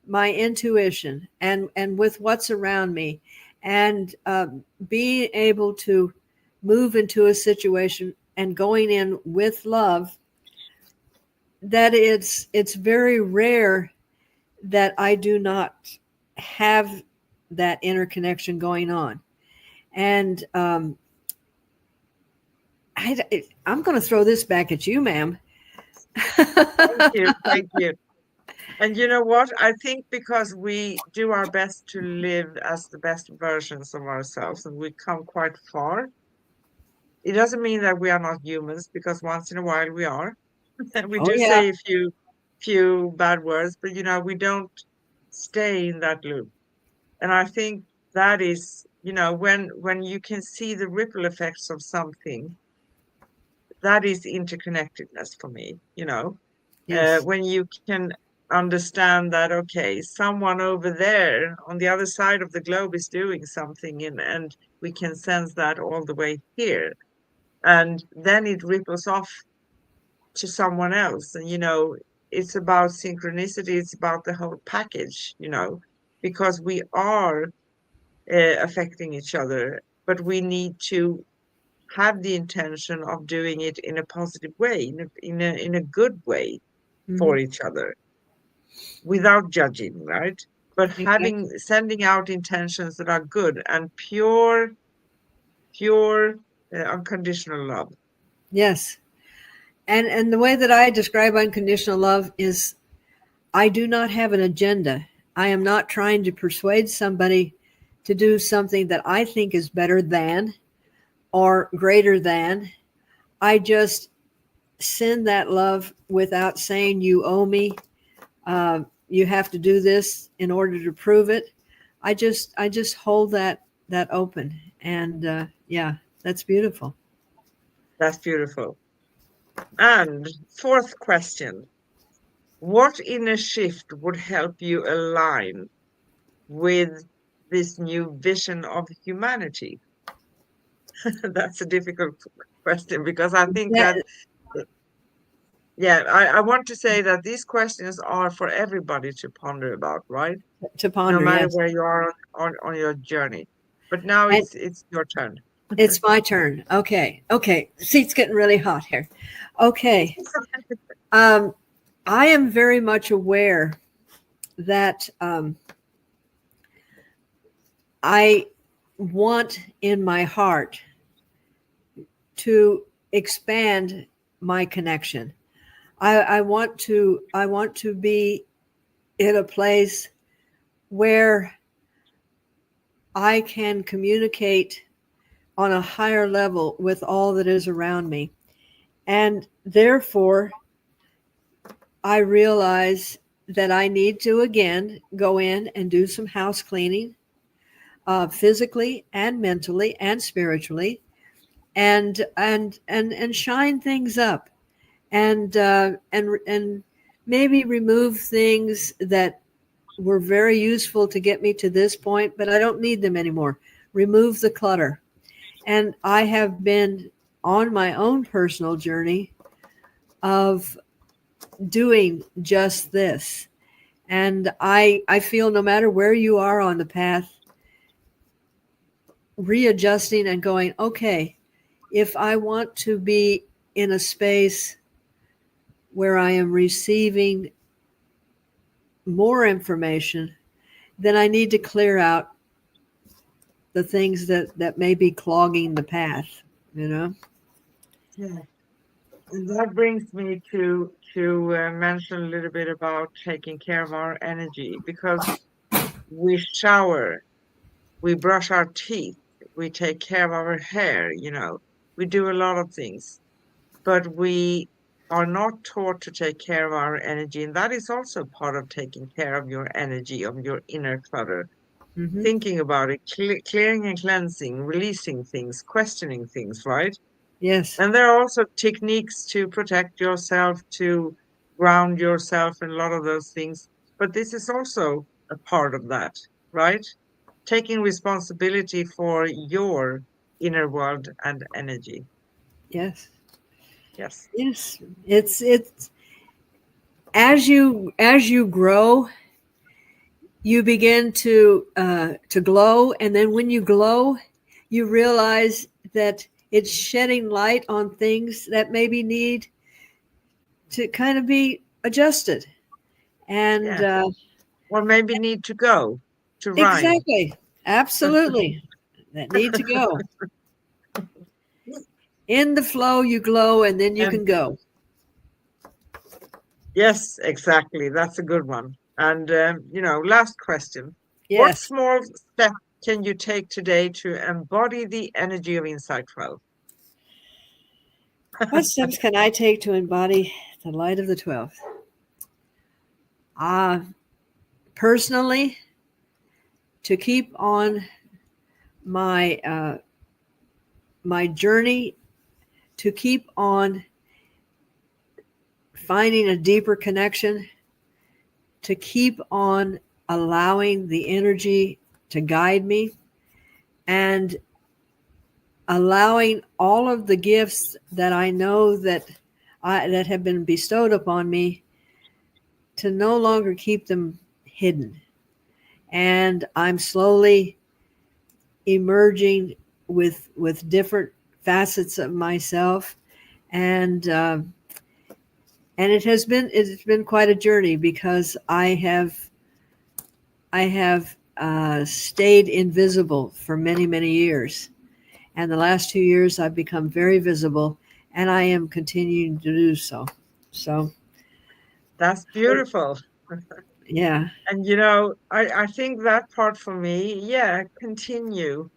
my intuition and with what's around me, and being able to move into a situation and going in with love, that it's very rare that I do not have that interconnection going on. And I'm going to throw this back at you, ma'am. Thank you. Thank you. And you know what? I think because we do our best to live as the best versions of ourselves and we come quite far, it doesn't mean that we are not humans, because once in a while we are. And we Oh do yeah. say a few bad words, but we don't stay in that loop. And I think that is, when you can see the ripple effects of something, that is interconnectedness for me. Yes. When you can understand that, okay, someone over there on the other side of the globe is doing something, and we can sense that all the way here. And then it ripples off to someone else. And, it's about synchronicity, it's about the whole package, because we are affecting each other, but we need to have the intention of doing it in a positive way, in a good way Mhm. for each other, without judging, right? But Exactly. sending out intentions that are good and pure, unconditional love. Yes. And the way that I describe unconditional love is I do not have an agenda. I am not trying to persuade somebody to do something that I think is better than or greater than. I just send that love without saying you owe me. You have to do this in order to prove it. I just hold that open, and yeah, that's beautiful. That's beautiful. And fourth question, what inner shift would help you align with this new vision of humanity? That's a difficult question, because I think That, that, yeah, I want to say that these questions are for everybody to ponder about, right? to No ponder, matter yes. where you are on your journey. But now And it's your turn. it's my turn. Okay. Seat's getting really hot here. Okay. Um, I am very much aware that I want in my heart to expand my connection. I want to be in a place where I can communicate on a higher level with all that is around me. And therefore, I realize that I need to again go in and do some house cleaning, physically and mentally and spiritually, and shine things up, and maybe remove things that were very useful to get me to this point, but I don't need them anymore. Remove the clutter. And I have been on my own personal journey of doing just this. And I feel no matter where you are on the path, readjusting and going, okay, if I want to be in a space where I am receiving more information, then I need to clear out the things that may be clogging the path, you know? Yeah. And that brings me to mention a little bit about taking care of our energy, because we shower, we brush our teeth, we take care of our hair, we do a lot of things, but we are not taught to take care of our energy. And that is also part of taking care of your energy, of your inner clutter, Mm-hmm. thinking about it, clearing and cleansing, releasing things, questioning things, right? Yes. And there are also techniques to protect yourself, to ground yourself, and a lot of those things. But this is also a part of that, right? Taking responsibility for your inner world and energy. Yes. Yes. Yes. It's as you grow, you begin to glow, and then when you glow, you realize that it's shedding light on things that maybe need to kind of be adjusted. And Yeah. Or maybe need to go to rhyme. exactly, absolutely, that need to go. In the flow, you glow, and then you And can go. yes, exactly. That's a good one. And, last question. What Yes. small step can you take today to embody the energy of Insight 12? What steps can I take to embody the light of the 12th? Personally, to keep on my my journey, to keep on finding a deeper connection, to keep on allowing the energy to guide me, and allowing all of the gifts that I know that have been bestowed upon me to no longer keep them hidden. And I'm slowly emerging with different facets of myself, and it's been quite a journey, because I have stayed invisible for many years, and the last 2 years I've become very visible, and I am continuing to do so. So That's beautiful. yeah. And I think that part for me, yeah, continue.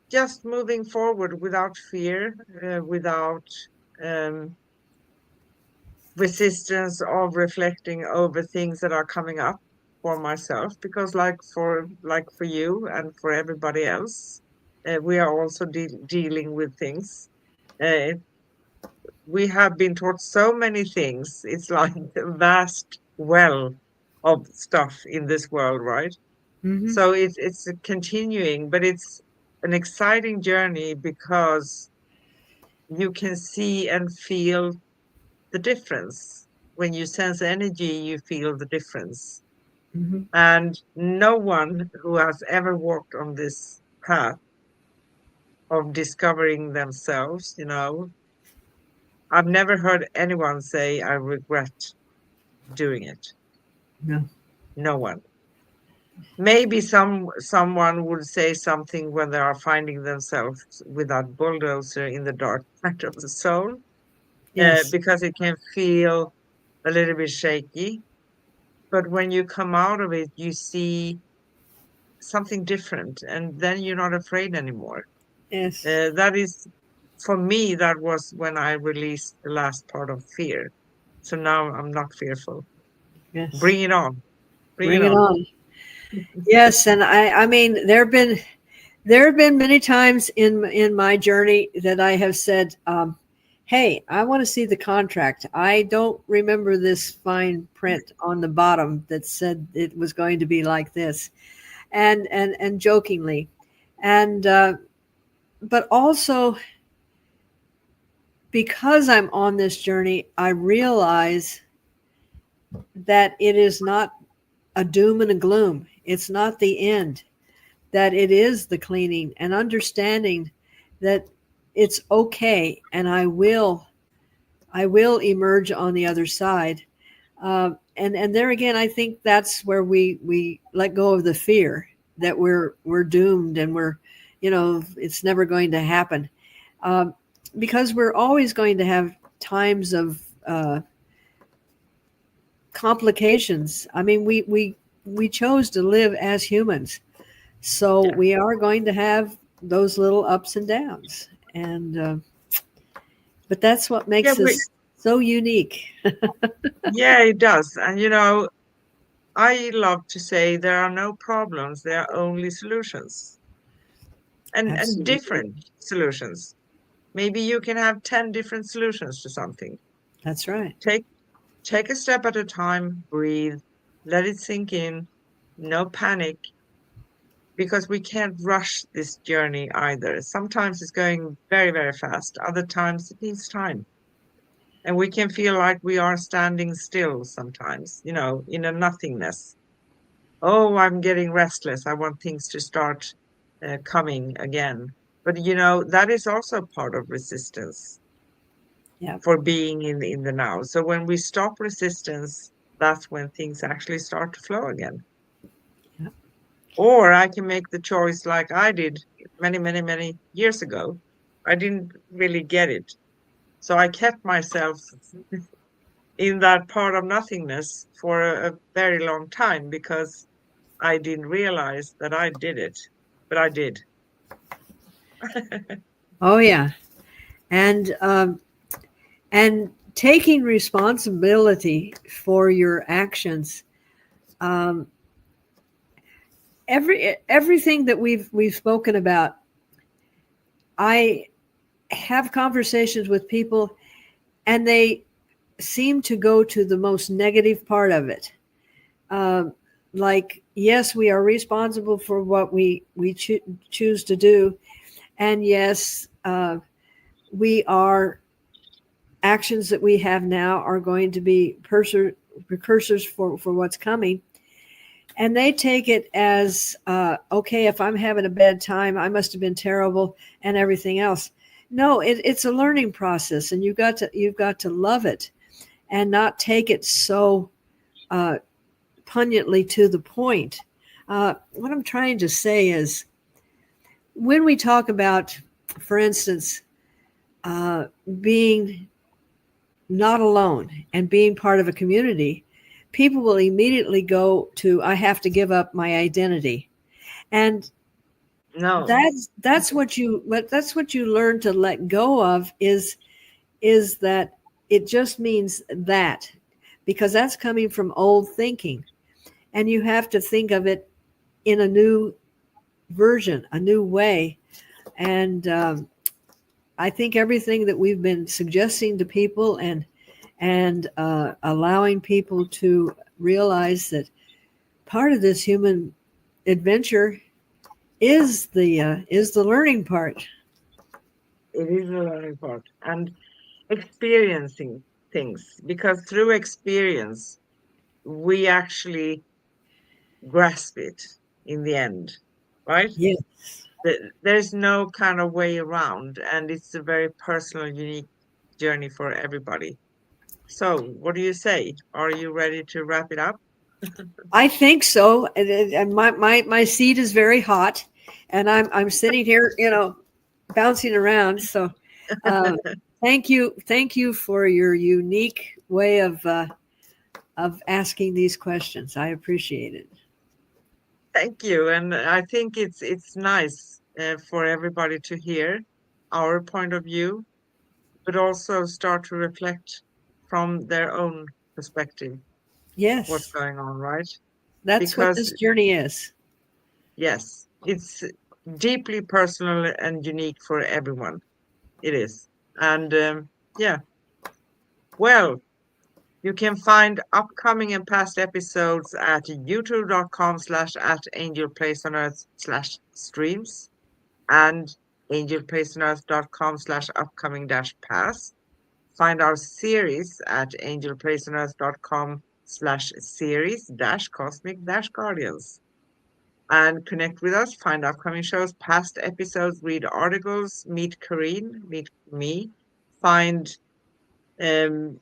Just moving forward without fear, without um, resistance of reflecting over things that are coming up for myself, because like for you and for everybody else, we are also dealing with things. Uh, we have been taught so many things. It's like a vast well of stuff in this world, right? Mm-hmm. So it's continuing, but it's an exciting journey, because you can see and feel the difference. When you sense energy, you feel the difference. Mm-hmm. And no one who has ever walked on this path of discovering themselves, I've never heard anyone say, I regret doing it. No. No one. Maybe someone would say something when they are finding themselves with that bulldozer in the dark night of the soul, Yes. because it can feel a little bit shaky. But when you come out of it, you see something different, and then you're not afraid anymore. Yes. That is, for me, that was when I released the last part of fear. So now I'm not fearful. Yes. Bring it on. Bring it Bring it on. on. Yes, and I mean, there have been many times in my journey that I have said, "Hey, I want to see the contract. I don't remember this fine print on the bottom that said it was going to be like this," and jokingly, and but also, because I'm on this journey, I realize that it is not a doom and a gloom. It's not the end. That it is the cleaning, and understanding that it's okay, and I will emerge on the other side. And there again, I think that's where we let go of the fear that we're doomed, and it's never going to happen, um, because we're always going to have times of complications. I mean, we chose to live as humans, so Yeah. we are going to have those little ups and downs, and but that's what Yeah, makes us so unique. yeah, it does. And I love to say there are no problems, there are only solutions, and Absolutely. different solutions. Maybe you can have 10 different solutions to something. That's right. Take take a step at a time, breathe, let it sink in, no panic, because we can't rush this journey either. Sometimes it's going very, very fast. Other times it needs time. And we can feel like we are standing still sometimes, in a nothingness. Oh, I'm getting restless. I want things to start coming again. But that is also part of resistance Yeah. for being in the now. So when we stop resistance, that's when things actually start to flow again. Yeah. Or I can make the choice like I did many, many, many years ago. I didn't really get it. So I kept myself in that part of nothingness for a very long time, because I didn't realize that I did it, but I did. Oh yeah. And taking responsibility for your actions. Um, everything that we've spoken about, I have conversations with people, and they seem to go to the most negative part of it. Like, yes, we are responsible for what we choose to do. And yes, we are actions that we have now are going to be precursors for what's coming. And they take it as, okay, if I'm having a bad time, I must have been terrible and everything else. No, it's a learning process, and you've got to love it and not take it so poignantly to the point. What I'm trying to say is, when we talk about, for instance, being not alone and being part of a community, people will immediately go to, I have to give up my identity. And No. that's what you learn to let go of, is that it just means that, because that's coming from old thinking, and you have to think of it in a new version, a new way. And I think everything that we've been suggesting to people and allowing people to realize that part of this human adventure is the learning part. It is the learning part and experiencing things, because through experience we actually grasp it in the end, right? Yes. There's no kind of way around, and it's a very personal, unique journey for everybody. So, what do you say? Are you ready to wrap it up? I think so. And my seat is very hot, and I'm sitting here, bouncing around. So, thank you for your unique way of asking these questions. I appreciate it. Thank you, and I think it's nice for everybody to hear our point of view, but also start to reflect from their own perspective what's Yes, going on, right? that's what Because this journey is. yes, it's deeply personal and unique for everyone. It is. And yeah, well, you can find upcoming and past episodes at youtube.com/@angelplaceonearth/streams and angelplaceonearth.com/upcoming-past. Find our series at angelplaceonearth.com/series-cosmic-guardians. And connect with us, find upcoming shows, past episodes, read articles, meet Kareen, meet me, find um,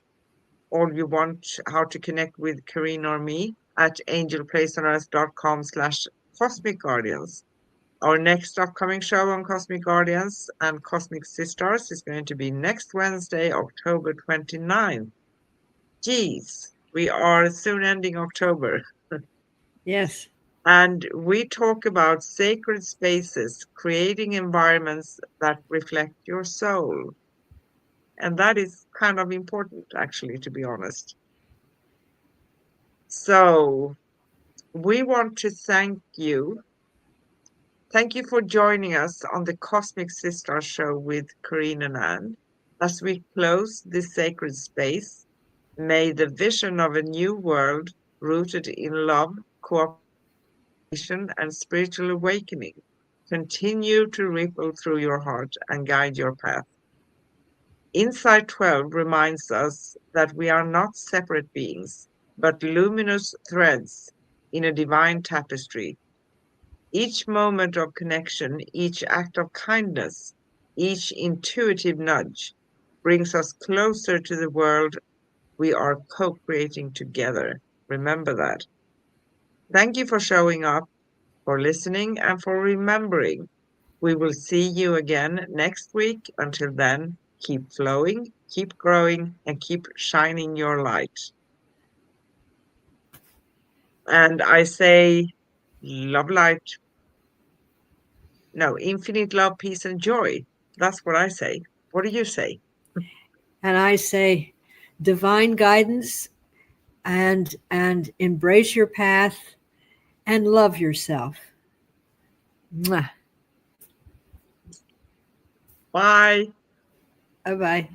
all you want, how to connect with Kareen or me at angelplaceonearth.com/cosmic guardians. Our next upcoming show on Cosmic Guardians and Cosmic Sis-Stars is going to be next Wednesday, October 29th. Geez, we are soon ending October. Yes. And we talk about sacred spaces, creating environments that reflect your soul. And that is kind of important, actually, to be honest. So we want to thank you. Thank you for joining us on the Cosmic Sis-Stars Show with Corinne and Anne. As we close this sacred space, may the vision of a new world rooted in love, cooperation, and spiritual awakening continue to ripple through your heart and guide your path. Insight 12 reminds us that we are not separate beings, but luminous threads in a divine tapestry. Each moment of connection, each act of kindness, each intuitive nudge brings us closer to the world we are co-creating together. Remember that. Thank you for showing up, for listening, and for remembering. We will see you again next week. Until then, keep flowing, keep growing, and keep shining your light. And I say, love, light. No, infinite love, peace, and joy. That's what I say. What do you say? And I say, divine guidance, and embrace your path and love yourself. Mwah. Bye. Bye-bye.